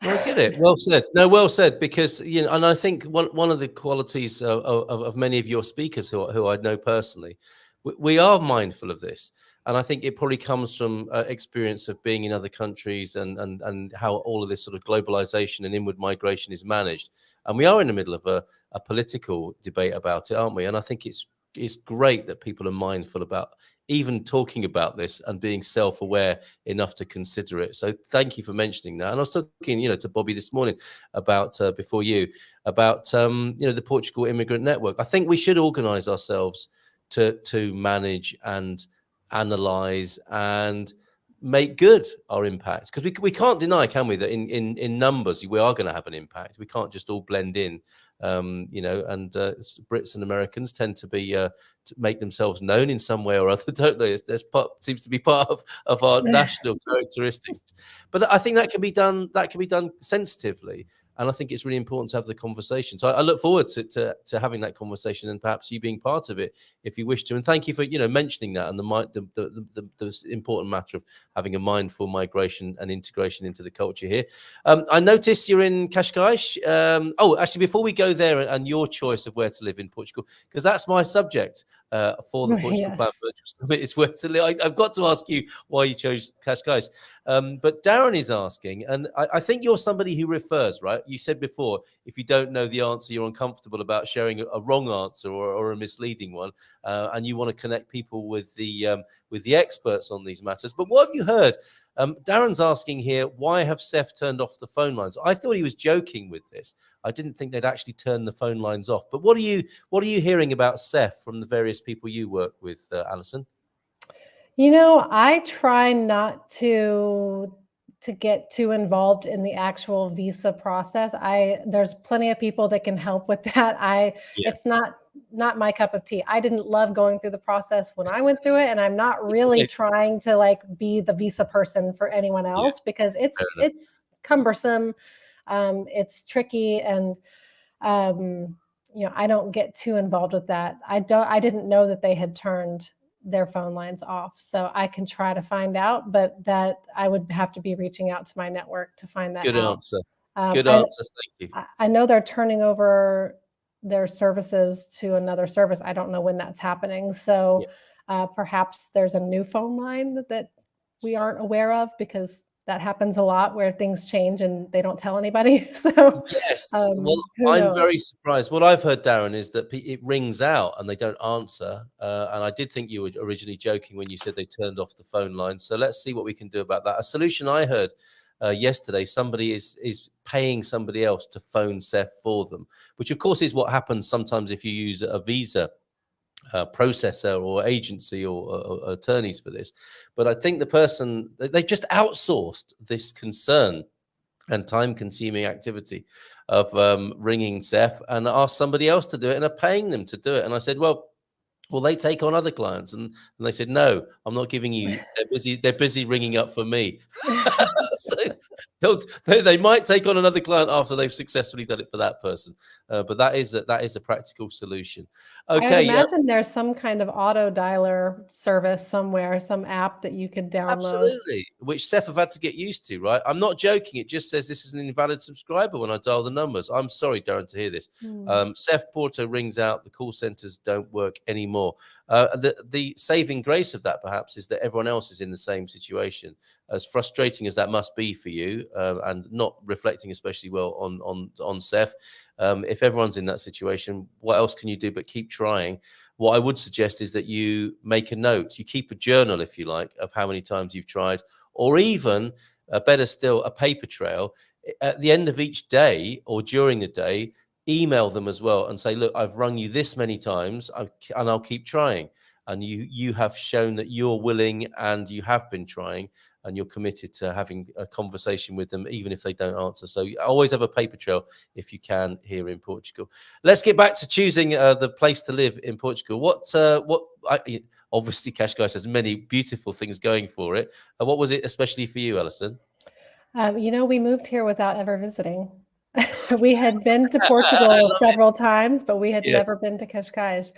Well, I get it. Well said. No, well said. Because and I think one of the qualities of many of your speakers who I know personally, we are mindful of this, and I think it probably comes from experience of being in other countries and how all of this sort of globalization and inward migration is managed. And we are in the middle of a political debate about it, aren't we? And I think it's great that people are mindful about even talking about this and being self-aware enough to consider it. So thank you for mentioning that. And I was talking, to Bobby this morning about before you about the Portugal Immigrant Network. I think we should organize ourselves to manage and analyze and make good our impacts, because we can't deny, can we, that in numbers we are going to have an impact. We can't just all blend in. Brits and Americans tend to be to make themselves known in some way or other, don't they? Seems to be part of our national characteristics. But I think that can be done sensitively, and I think it's really important to have the conversation. So I look forward to having that conversation, and perhaps you being part of it if you wish to. And thank you for mentioning that, and the important matter of having a mindful migration and integration into the culture here. I noticed you're in Cascais. Actually, before we go there and your choice of where to live in Portugal, because that's my subject for the Portugal Plan Virtual Summit, is where to live. I've got to ask you why you chose Cascais. But Darren is asking, and I think you're somebody who refers, right? You said before, if you don't know the answer, you're uncomfortable about sharing a wrong answer or a misleading one, and you want to connect people with the experts on these matters. But what have you heard? Darren's asking here, why have Seth turned off the phone lines? I thought he was joking with this. I didn't think they'd actually turn the phone lines off. But what are you hearing about Seth from the various people you work with, Alison? I try not to get too involved in the actual visa process. There's plenty of people that can help with that. It's not my cup of tea. I didn't love going through the process when I went through it, and I'm not really trying to be the visa person for anyone else, because it's cumbersome, it's tricky, and I don't get too involved with that. I didn't know that they had turned their phone lines off, so I can try to find out, but that I would have to be reaching out to my network to find that out. Good answer. Thank you. I know they're turning over their services to another service. I don't know when that's happening. So perhaps there's a new phone line that we aren't aware of, because that happens a lot where things change and they don't tell anybody. So yes, I'm very surprised. What I've heard, Darren, is that it rings out and they don't answer. And I did think you were originally joking when you said they turned off the phone line. So let's see what we can do about that. A solution I heard yesterday, somebody is paying somebody else to phone Seth for them, which of course is what happens sometimes if you use a visa processor or agency or attorneys for this. But I think the person, they just outsourced this concern and time-consuming activity of ringing Seth and asked somebody else to do it and are paying them to do it. And I said, well, they take on other clients, and they said, no, I'm not giving you. They're busy ringing up for me. So they might take on another client after they've successfully done it for that person. But that is a practical solution. Okay, I imagine there's some kind of auto dialer service somewhere, some app that you could download. Absolutely, which Seth have had to get used to, right? I'm not joking. It just says this is an invalid subscriber when I dial the numbers. I'm sorry, Darren, to hear this. Seth Porto rings out. The call centers don't work anymore. The saving grace of that, perhaps, is that everyone else is in the same situation. As frustrating as that must be for you, and not reflecting especially well on Seth, if everyone's in that situation, what else can you do but keep trying? What I would suggest is that you make a note. You keep a journal, if you like, of how many times you've tried, or even better still, a paper trail. At the end of each day or during the day, email them as well and say, look, I've rung you this many times and I'll keep trying. And you have shown that you're willing and you have been trying and you're committed to having a conversation with them, even if they don't answer. So always have a paper trail if you can here in Portugal. Let's get back to choosing the place to live in Portugal. Obviously, Cascais has many beautiful things going for it. What was it especially for you, Alison? We moved here without ever visiting. We had been to I Portugal love it. several times, but we had Yes. never been to Cascais.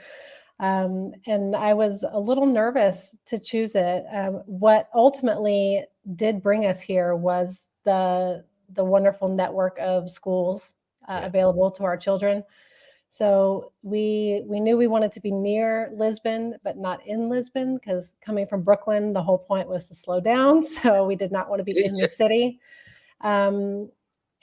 And I was a little nervous to choose it. What ultimately did bring us here was the wonderful network of schools Yeah. available to our children. So we knew we wanted to be near Lisbon, but not in Lisbon, because coming from Brooklyn, the whole point was to slow down. So we did not want to be in the Yes. city.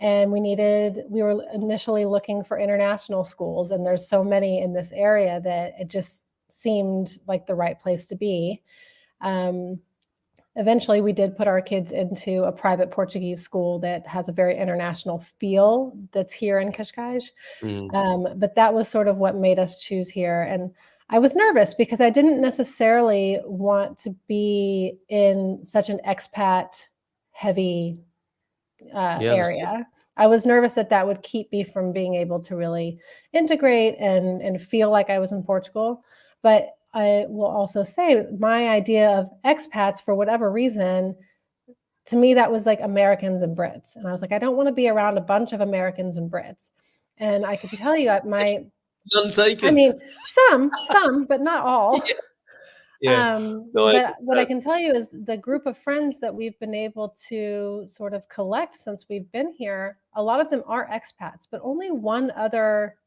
And we were initially looking for international schools, and there's so many in this area that it just seemed like the right place to be. Eventually, we did put our kids into a private Portuguese school that has a very international feel that's here in Cascais. But that was sort of what made us choose here. And I was nervous because I didn't necessarily want to be in such an expat heavy area. I was nervous that that would keep me from being able to really integrate and feel like I was in Portugal. But I will also say my idea of expats, for whatever reason, to me, that was like Americans and Brits. And I was like, I don't want to be around a bunch of Americans and Brits. And I can tell you I Untaken. mean, some, but not all. Yeah. No, But what I can tell you is the group of friends that we've been able to sort of collect since we've been here, a lot of them are expats, but only one other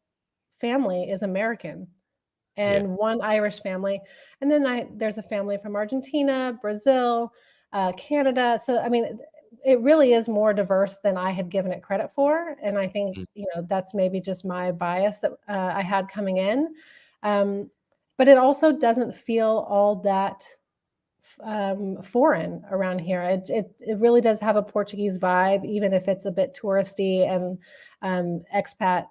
family is American and one Irish family. And then there's a family from Argentina, Brazil, Canada. So, I mean, it really is more diverse than I had given it credit for. And I think, that's maybe just my bias that I had coming in. But it also doesn't feel all that foreign around here. It really does have a Portuguese vibe, even if it's a bit touristy and expat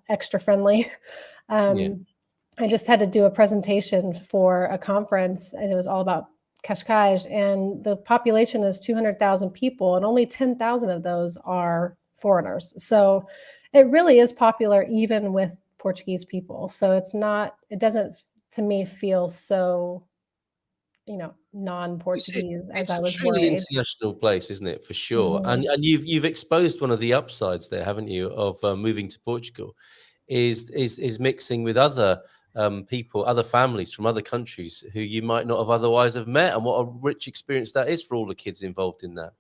extra friendly. I just had to do a presentation for a conference, and it was all about Cascais, and the population is 200,000 people, and only 10,000 of those are foreigners. So it really is popular even with Portuguese people. So it doesn't, to me, feel so, non-Portuguese as I was It's a truly worried. international place, isn't it? For sure. And you've exposed one of the upsides there, haven't you, of moving to Portugal, is mixing with other people, other families from other countries who you might not have otherwise have met, and what a rich experience that is for all the kids involved in that.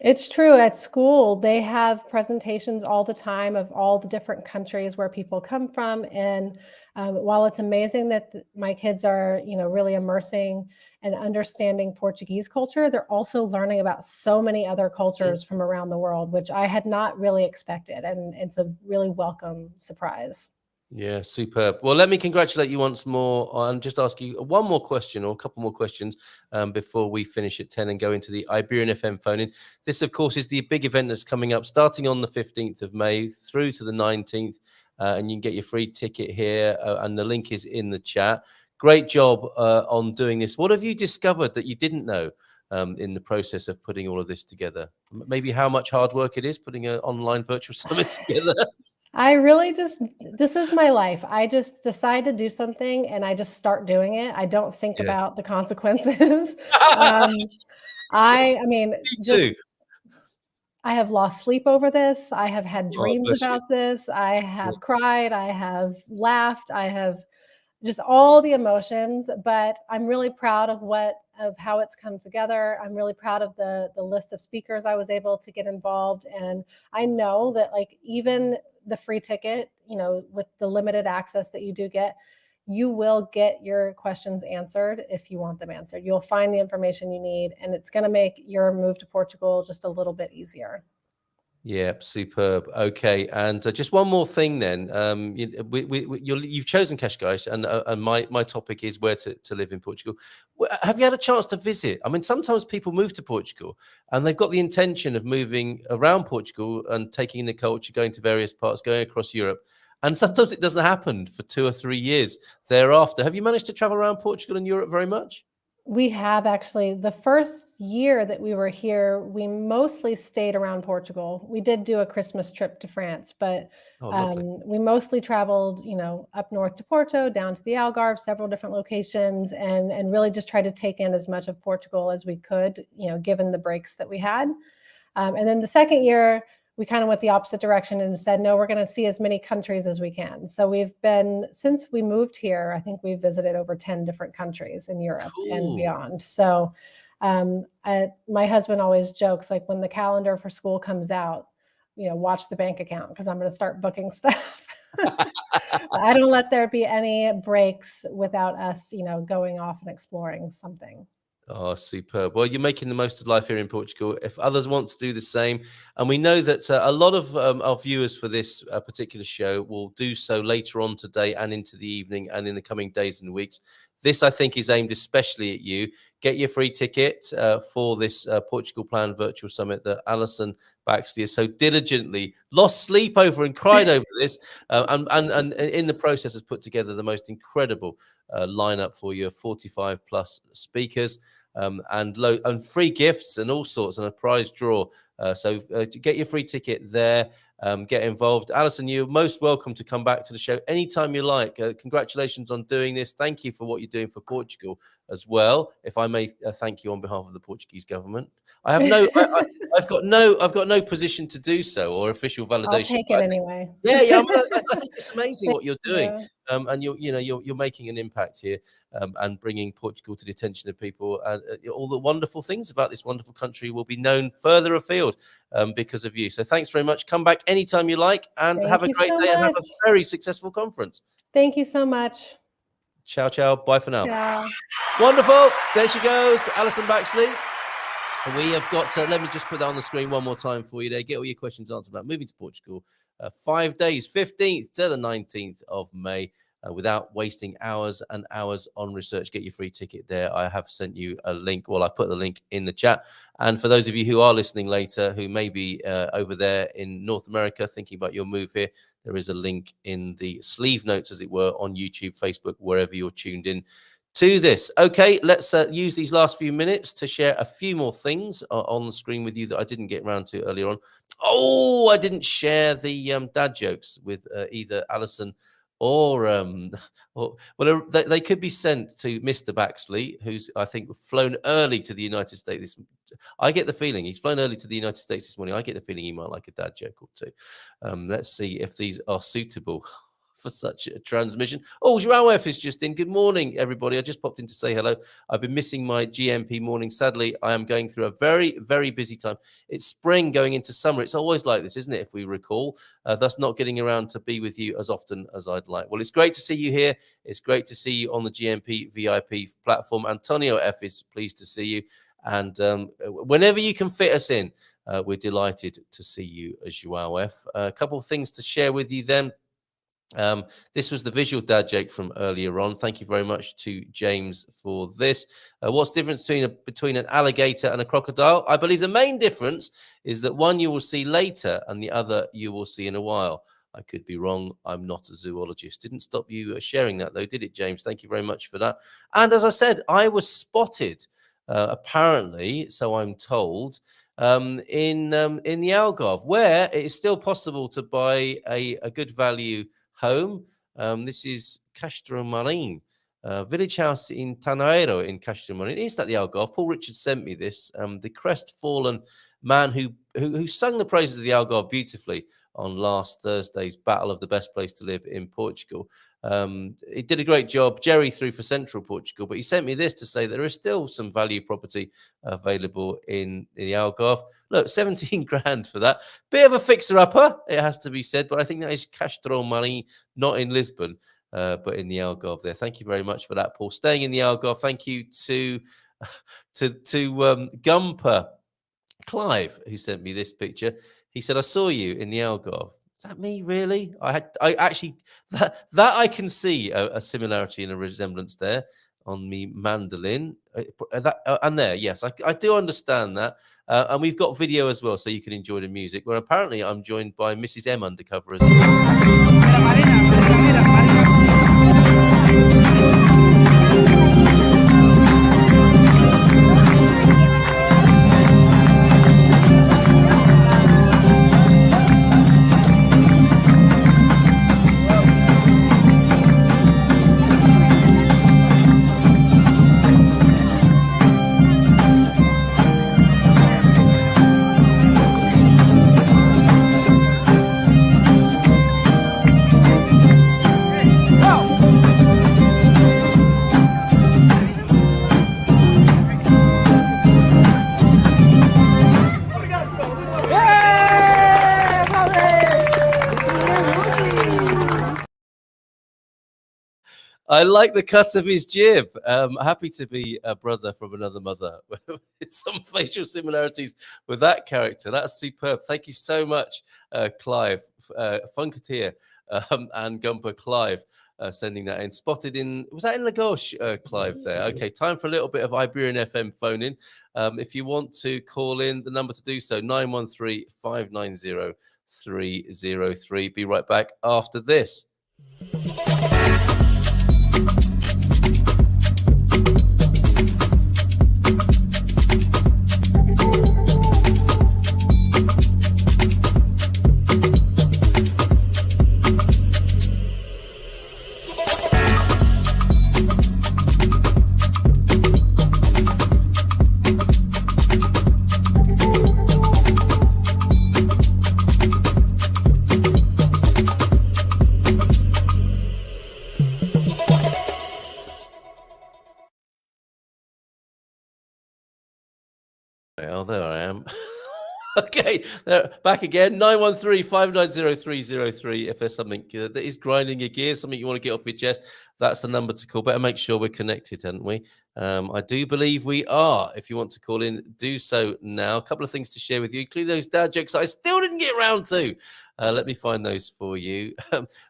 It's true. At school, they have presentations all the time of all the different countries where people come from. And while it's amazing that my kids are, really immersing and understanding Portuguese culture, they're also learning about so many other cultures from around the world, which I had not really expected. And it's a really welcome surprise. Yeah, superb. Well, let me congratulate you once more and just ask you one more question or a couple more questions before we finish at 10 and go into the Iberian FM phone-in. This, of course, is the big event that's coming up starting on the 15th of May through to the 19th. And you can get your free ticket here and the link is in the chat. Great job on doing this. What have you discovered that you didn't know in the process of putting all of this together? Maybe how much hard work it is putting an online virtual summit together? I really this is my life. I just decide to do something and I just start doing it. I don't think about the consequences. I mean, I have lost sleep over this. I have had dreams about this. I have cried. I have laughed. I have just all the emotions, but I'm really proud of how it's come together. I'm really proud of the list of speakers I was able to get involved. And I know that even the free ticket, with the limited access that you do get, you will get your questions answered if you want them answered. You'll find the information you need, and it's going to make your move to Portugal just a little bit easier. Yeah, superb. Okay, and just one more thing then. You've chosen Cascais, and my topic is where to live in Portugal. Have you had a chance to visit? I mean, sometimes people move to Portugal and they've got the intention of moving around Portugal and taking in the culture, going to various parts, going across Europe. And sometimes it doesn't happen for 2 or 3 years thereafter. Have you managed to travel around Portugal and Europe very much? We have actually. The first year that we were here, we mostly stayed around Portugal. We did do a Christmas trip to France, but we mostly traveled, up north to Porto, down to the Algarve, several different locations, and really just tried to take in as much of Portugal as we could, given the breaks that we had. And then the second year, we kind of went the opposite direction and said, no, we're going to see as many countries as we can. So since we moved here, I think we've visited over 10 different countries in Europe and beyond. So my husband always jokes, like, when the calendar for school comes out, watch the bank account, because I'm going to start booking stuff. I don't let there be any breaks without us, going off and exploring something. Oh, superb. Well, you're making the most of life here in Portugal. If others want to do the same, and we know that a lot of our viewers for this particular show will do so later on today and into the evening and in the coming days and weeks. This, I think, is aimed especially at you. Get your free ticket for this Portugal Plan Virtual Summit that Allison Baxley has so diligently lost sleep over and cried over this, and in the process has put together the most incredible lineup for you of 45 plus speakers, and free gifts and all sorts, and a prize draw. So get your free ticket there. Get involved. Allison, you're most welcome to come back to the show anytime you like. Congratulations on doing this. Thank you for what you're doing for Portugal as well. If I may thank you on behalf of the Portuguese government. I have no, I've got no position to do so or official validation. I'll take it anyway. Yeah. I think it's amazing what you're doing, and you're making an impact here, and bringing Portugal to the attention of people. All the wonderful things about this wonderful country will be known further afield because of you. So thanks very much. Come back anytime you like, and have a great day and have a very successful conference. Thank you so much. Ciao, ciao. Bye for now. Ciao. Wonderful. There she goes, Allison Baxley. We have got, let me just put that on the screen one more time for you there. Get all your questions answered about moving to Portugal. 5 days, 15th to the 19th of May, without wasting hours and hours on research. Get your free ticket there. I have sent you a link. Well, I put the link in the chat. And for those of you who are listening later, who may be over there in North America thinking about your move here, there is a link in the sleeve notes, as it were, on YouTube, Facebook, wherever you're tuned in to this. Okay, let's use these last few minutes to share a few more things on the screen with you that I didn't get around to earlier on. Oh, I didn't share the dad jokes with either Allison or they could be sent to Mr. Baxley, who's, I think, flown early to the United States. I get the feeling he's flown early to the United States this morning. I get the feeling he might like a dad joke or two. Let's see if these are suitable for such a transmission. Oh, João F is just in. Good morning, everybody. I just popped in to say hello. I've been missing my GMP morning. Sadly, I am going through a very, very busy time. It's spring going into summer. It's always like this, isn't it, if we recall? Thus not getting around to be with you as often as I'd like. Well, it's great to see you here. It's great to see you on the GMP VIP platform. Antonio F is pleased to see you. And whenever you can fit us in, we're delighted to see you, João F. A couple of things to share with you then. This was the visual dad joke from earlier on. Thank you very much to James for this. What's the difference between an alligator and a crocodile? I believe the main difference is that one you will see later and the other you will see in a while. I could be wrong. I'm not a zoologist. Didn't stop you sharing that, though, did it, James? Thank you very much for that. And as I said, I was spotted, apparently, so I'm told, in the Algarve, where it is still possible to buy a good value home. This is Castro Marin, village house in Tanaero in Castro Marin. Is that the Algarve? Paul Richards sent me this. The crestfallen man who sung the praises of the Algarve beautifully on last Thursday's Battle of the Best Place to Live in Portugal. He did a great job. Jerry threw for Central Portugal, but he sent me this to say that there is still some value property available in the Algarve. Look, 17 grand for that. Bit of a fixer-upper, it has to be said, but I think that is Castro Marin, not in Lisbon, but in the Algarve there. Thank you very much for that, Paul. Staying in the Algarve, thank you to Gumper Clive, who sent me this picture. He said, I saw you in the Algarve. Is that me, really? I actually, that I can see a similarity and a resemblance there on me mandolin. And there, yes, I do understand that. And we've got video as well, so you can enjoy the music, where apparently I'm joined by Mrs. M undercover as well. I like the cut of his jib. Happy to be a brother from another mother with some facial similarities with that character. That's superb. Thank you so much, Clive, Funketeer, and Gumper Clive. Sending that in. Spotted in, was that in Lagos, Clive, there? Okay, time for a little bit of Iberian FM phone in. If you want to call in, the number to do so, 913-590-303. Be right back after this. Oh, there I am. Okay, back again. 913-590-303. If there's something that is grinding your gears, something you want to get off your chest, that's the number to call. Better make sure we're connected, haven't we? I do believe we are. If you want to call in, do so now. A couple of things to share with you, including those dad jokes I still didn't get around to. Let me find those for you.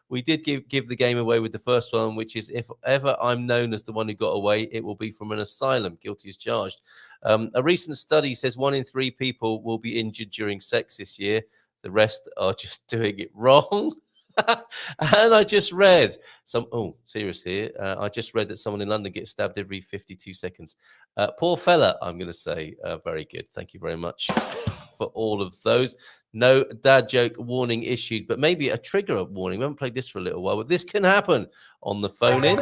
We did give the game away with the first one, which is, if ever I'm known as the one who got away, it will be from an asylum, guilty as charged. A recent study says 1 in 3 people will be injured during sex this year. The rest are just doing it wrong. And I just read seriously, I just read that someone in London gets stabbed every 52 seconds. Poor fella, I'm going to say. Very good. Thank you very much for all of those. No dad joke warning issued, but maybe a trigger warning. We haven't played this for a little while, but this can happen on the phone in.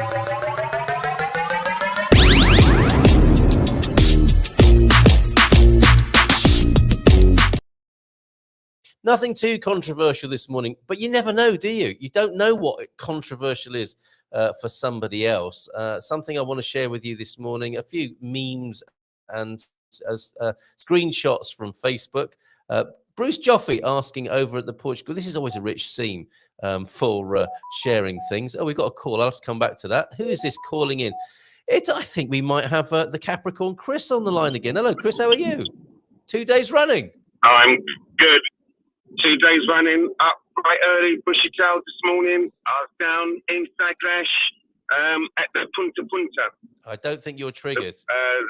Nothing too controversial this morning, but you never know, do you? You don't know what controversial is for somebody else. Something I want to share with you this morning, a few memes and screenshots from Facebook. Bruce Joffe asking over at the Portugal. This is always a rich scene for sharing things. Oh, we've got a call. I'll have to come back to that. Who is this calling in? I think we might have the Capricorn Chris on the line again. Hello, Chris. How are you? 2 days running. I'm good. 2 days running, up quite early, bushy tail this morning. I was down in Sagres at the Punta Punta. I don't think you're triggered.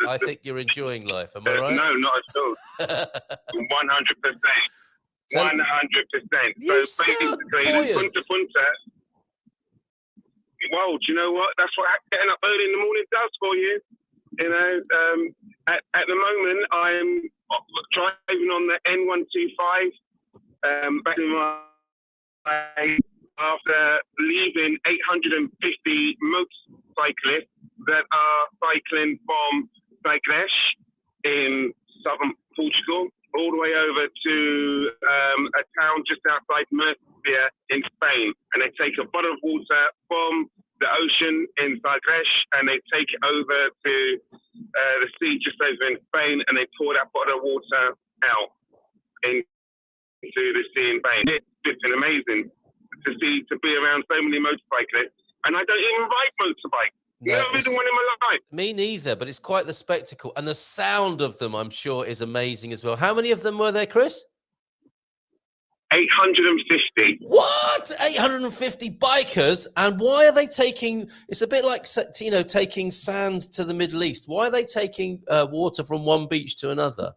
I think you're enjoying life. Am I right? No, not at all. 100%. 100%. So basically, Punta Punta. Well, do you know what? That's what getting up early in the morning does for you. You know, at the moment, I'm driving on the N125. Back in my after leaving 850 motorcyclists that are cycling from Sagres in southern Portugal all the way over to a town just outside Murcia in Spain, and they take a bottle of water from the ocean in Sagres and they take it over to the sea just over in Spain, and they pour that bottle of water out into the sea in Spain. It's been amazing to be around so many motorcyclists, and I don't even ride motorbikes. Never ridden one in my life. Me neither, but it's quite the spectacle, and the sound of them, I'm sure, is amazing as well. How many of them were there, Chris? 850. What? 850 bikers? And why are they taking? It's a bit like, you know, taking sand to the Middle East. Why are they taking water from one beach to another?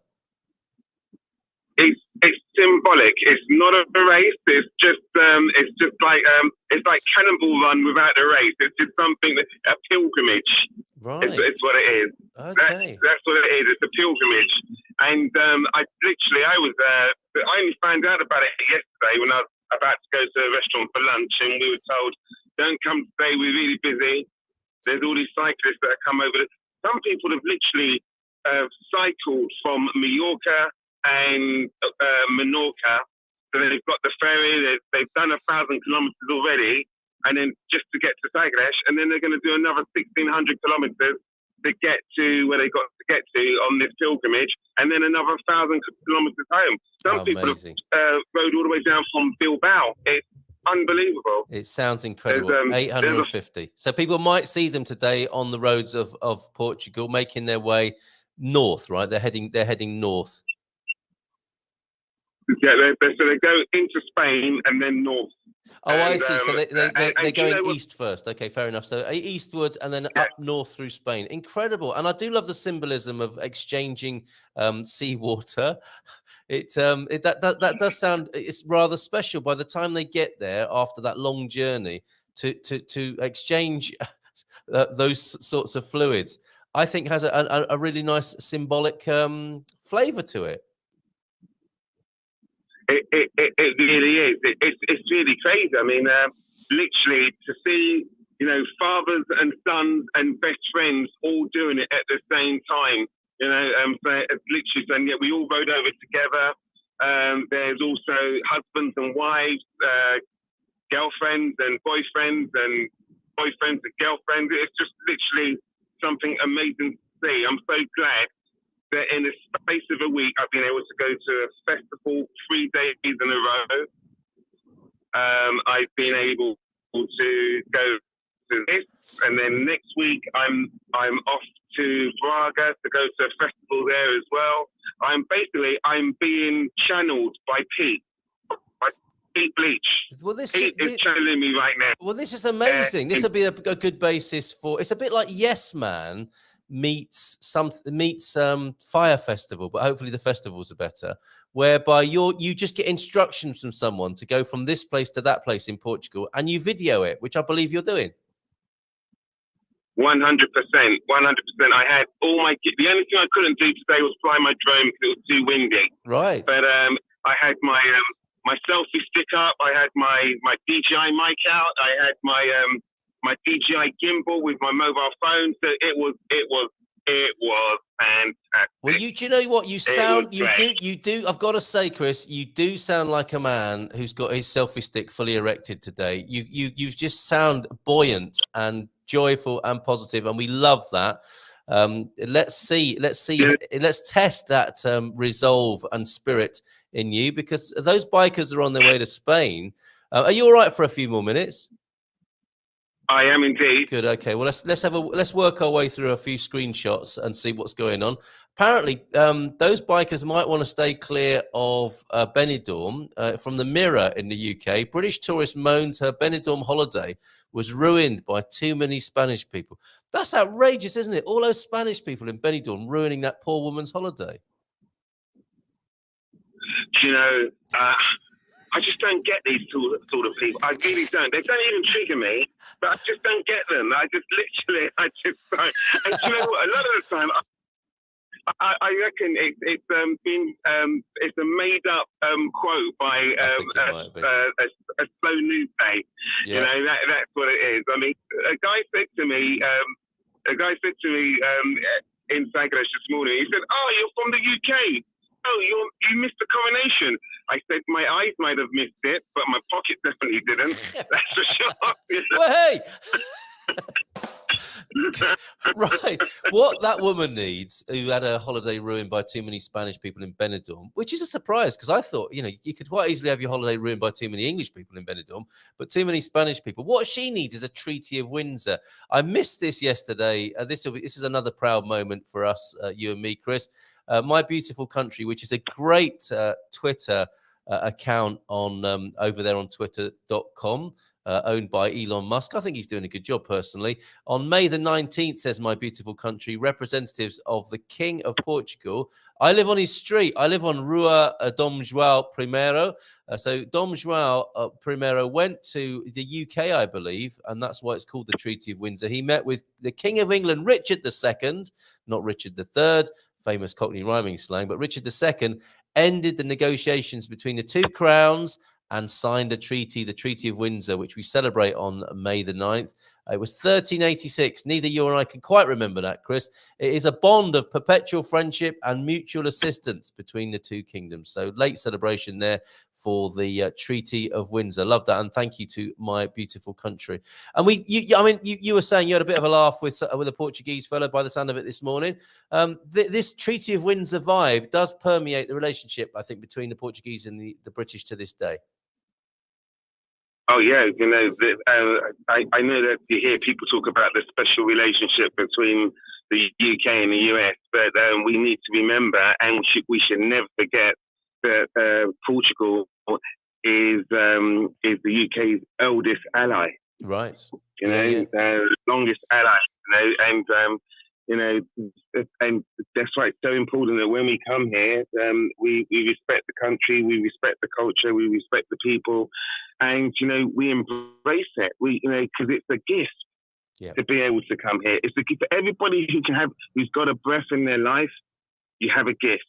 It's symbolic. It's not a race. It's just like Cannonball Run without the race. It's just something a pilgrimage. Right. It's what it is. Okay. That's what it is. It's a pilgrimage. And I only found out about it yesterday when I was about to go to a restaurant for lunch, and we were told, "Don't come today. We're really busy. There's all these cyclists that have come over." Some people have literally cycled from Mallorca and Menorca. So they've got the ferry, they've done 1,000 kilometers already, and then just to get to Sagres, and then they're going to do another 1,600 kilometers to get to where they got to get to on this pilgrimage, and then another 1,000 kilometers home. Some people have rode all the way down from Bilbao. It's unbelievable. It sounds incredible. There's, 850. So people might see them today on the roads of Portugal, making their way north. Right, they're heading north. Yeah, so they go into Spain and then north. Oh, I And, see. So they're going what? east first. Okay, fair enough. So eastward and then up north through Spain. Incredible. And I do love the symbolism of exchanging seawater. That does sound, it's rather special. By the time they get there after that long journey to exchange those sorts of fluids, I think has a really nice symbolic flavor to it. It really is. It's really crazy. I mean, literally to see, fathers and sons and best friends all doing it at the same time. So it's literally saying, yeah, we all rode over together. There's also husbands and wives, girlfriends and boyfriends and girlfriends. It's just literally something amazing to see. I'm so glad that in the space of a week, I've been able to go to a festival 3 days in a row. I've been able to go to this, and then next week I'm off to Braga to go to a festival there as well. I'm being channeled by Pete. Pete Bleach. Well, Pete is channeling me right now. Well, this is amazing. This would be a good basis for. It's a bit like Yes Man meets Fire Festival, but hopefully the festivals are better, whereby you just get instructions from someone to go from this place to that place in Portugal, and you video it, which I believe you're doing. 100%. I had the only thing I couldn't do today was fly my drone because it was too windy. Right. But I had my selfie stick up. I had my DJI mic out. I had my DJI gimbal with my mobile phone. So it was fantastic. Well, do you know what you sound? You do. I've got to say, Chris, you do sound like a man who's got his selfie stick fully erected today. You just sound buoyant and joyful and positive, and we love that. Let's test that resolve and spirit in you, because those bikers are on their way to Spain. Are you all right for a few more minutes? I am indeed. Good. Okay. Well, let's work our way through a few screenshots and see what's going on. Apparently, those bikers might want to stay clear of Benidorm. From the Mirror in the UK, British tourist moans her Benidorm holiday was ruined by too many Spanish people. That's outrageous, isn't it? All those Spanish people in Benidorm ruining that poor woman's holiday. I just don't get these sort of people. I really don't. They don't even trigger me, but I just don't get them. I just don't. And you know what? A lot of the time, I reckon it's a made up quote by a slow news day. Yeah. That's what it is. I mean, a guy said to me in Sagres this morning. He said, "Oh, you're from the UK. Oh, you missed the coronation." I said my eyes might have missed it, but my pocket definitely didn't. That's for sure. Well, hey. Right. What that woman needs, who had her holiday ruined by too many Spanish people in Benidorm, which is a surprise, because I thought, you could quite easily have your holiday ruined by too many English people in Benidorm, but too many Spanish people. What she needs is a Treaty of Windsor. I missed this yesterday. This is another proud moment for us, you and me, Chris. My Beautiful Country, which is a great Twitter account on over there on twitter.com. Owned by Elon Musk. I think he's doing a good job personally. On May the 19th, says My Beautiful Country, representatives of the King of Portugal. I live on his street. I live on Rua Dom João I. So Dom João I went to the UK, I believe, and that's why it's called the Treaty of Windsor. He met with the King of England, Richard II, not Richard III, famous Cockney rhyming slang, but Richard II ended the negotiations between the two crowns and signed a treaty, the Treaty of Windsor, which we celebrate on May the 9th. It was 1386. Neither you and I can quite remember that, Chris. It is a bond of perpetual friendship and mutual assistance between the two kingdoms. So late celebration there for the Treaty of Windsor. Love that, and thank you to My Beautiful Country. And you were saying you had a bit of a laugh with a Portuguese fellow by the sound of it this morning. This Treaty of Windsor vibe does permeate the relationship, I think, between the Portuguese and the British to this day. Oh yeah, you know, I know that you hear people talk about the special relationship between the UK and the US, but we need to remember, and we should never forget that Portugal is the UK's oldest ally. Right. You know, longest ally. You know, and that's why it's so important that when we come here, we respect the country, we respect the culture, we respect the people, and we embrace it. Because it's a gift to be able to come here. It's a gift for everybody who's got a breath in their life. You have a gift.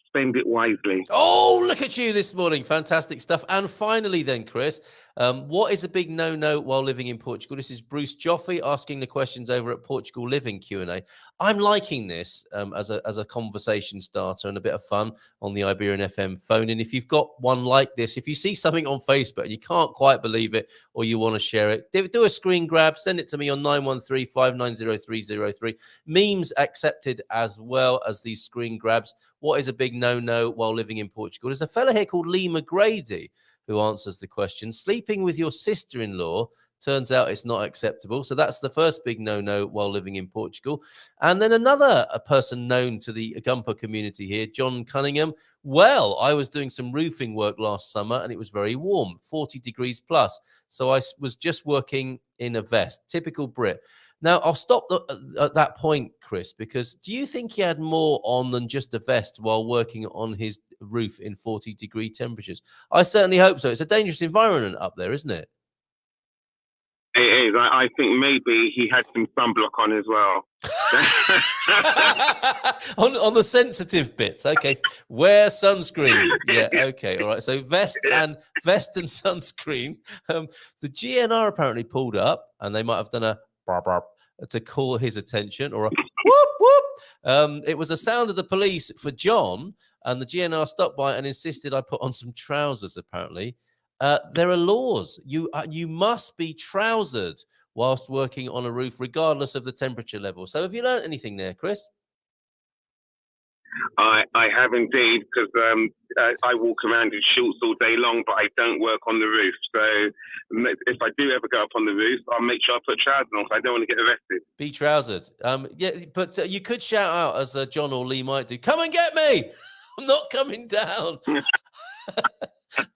Spend it wisely. Oh, look at you this morning. Fantastic stuff. And finally then, Chris, what is a big no-no while living in Portugal? This is Bruce Joffe asking the questions over at Portugal Living Q&A. I'm liking this as a conversation starter and a bit of fun on the Iberian FM phone. And if you've got one like this, if you see something on Facebook and you can't quite believe it or you want to share it, do a screen grab, send it to me on 913-590-303. Memes accepted as well as these screen grabs. What is a big no-no while living in Portugal? There's a fella here called Lee McGrady who answers the question. Sleeping with your sister-in-law, turns out it's not acceptable. So that's the first big no-no while living in Portugal. And then a person known to the Agumpa community here, John Cunningham. Well, I was doing some roofing work last summer and it was very warm, 40 degrees plus. So I was just working in a vest, typical Brit. Now, I'll stop at that point, Chris, because do you think he had more on than just a vest while working on his roof in 40-degree temperatures? I certainly hope so. It's a dangerous environment up there, isn't it? It is. I think maybe he had some sunblock on as well. on the sensitive bits. Okay. Wear sunscreen. Yeah. Okay. All right. So vest and sunscreen. The GNR apparently pulled up and they might have done a barp, barp, to call his attention, or a whoop, whoop. It was the sound of the police for John, and the GNR stopped by and insisted I put on some trousers, apparently. There are laws. You must be trousered whilst working on a roof, regardless of the temperature level. So have you learned anything there, Chris? I have indeed, because I walk around in shorts all day long, but I don't work on the roof. So if I do ever go up on the roof, I'll make sure I put trousers on, because I don't want to get arrested. Be trousered. Yeah, but you could shout out, as John or Lee might do, "Come and get me! I'm not coming down."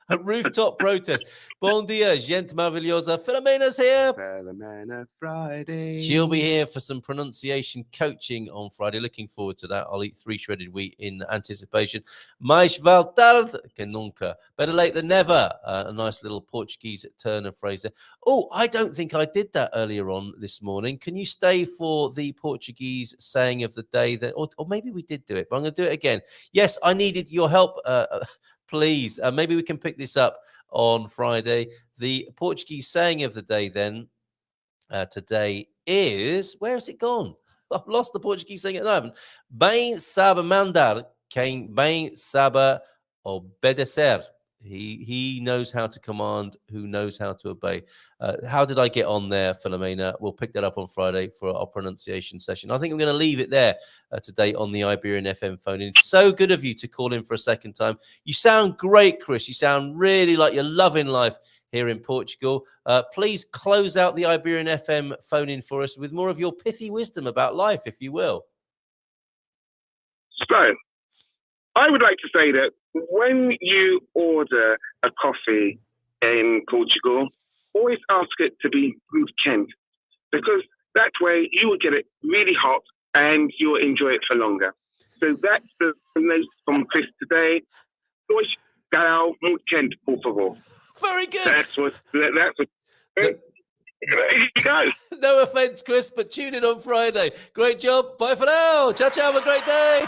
A rooftop protest. Bon dia, gente maravilhosa. Filomena's here. Filomena Friday. She'll be here for some pronunciation coaching on Friday. Looking forward to that. I'll eat 3 shredded wheat in anticipation. Mais vale tarde que nunca. Better late than never. A nice little Portuguese turn of phrase there. Oh, I don't think I did that earlier on this morning. Can you stay for the Portuguese saying of the day? Or maybe we did do it, but I'm going to do it again. Yes, I needed your help. Please, maybe we can pick this up on Friday. The Portuguese saying of the day then today is, where has it gone? I've lost the Portuguese saying at the moment. Bem sabe mandar, quem bem sabe obedecer. He knows how to command, who knows how to obey. How did I get on there, Filomena? We'll pick that up on Friday for our pronunciation session. I think I'm going to leave it there today on the Iberian FM phone. It's so good of you to call in for a second time. You sound great, Chris. You sound really like you're loving life here in Portugal. Please close out the Iberian FM phone in for us with more of your pithy wisdom about life, if you will. So, I would like to say that when you order a coffee in Portugal, always ask it to be brewed Kent, because that way you will get it really hot and you'll enjoy it for longer. So that's the note from Chris today. Dois grau muito quente, por favor. Very good. That's what. There you go. No offense, Chris, but tune in on Friday. Great job. Bye for now. Ciao, ciao. Have a great day.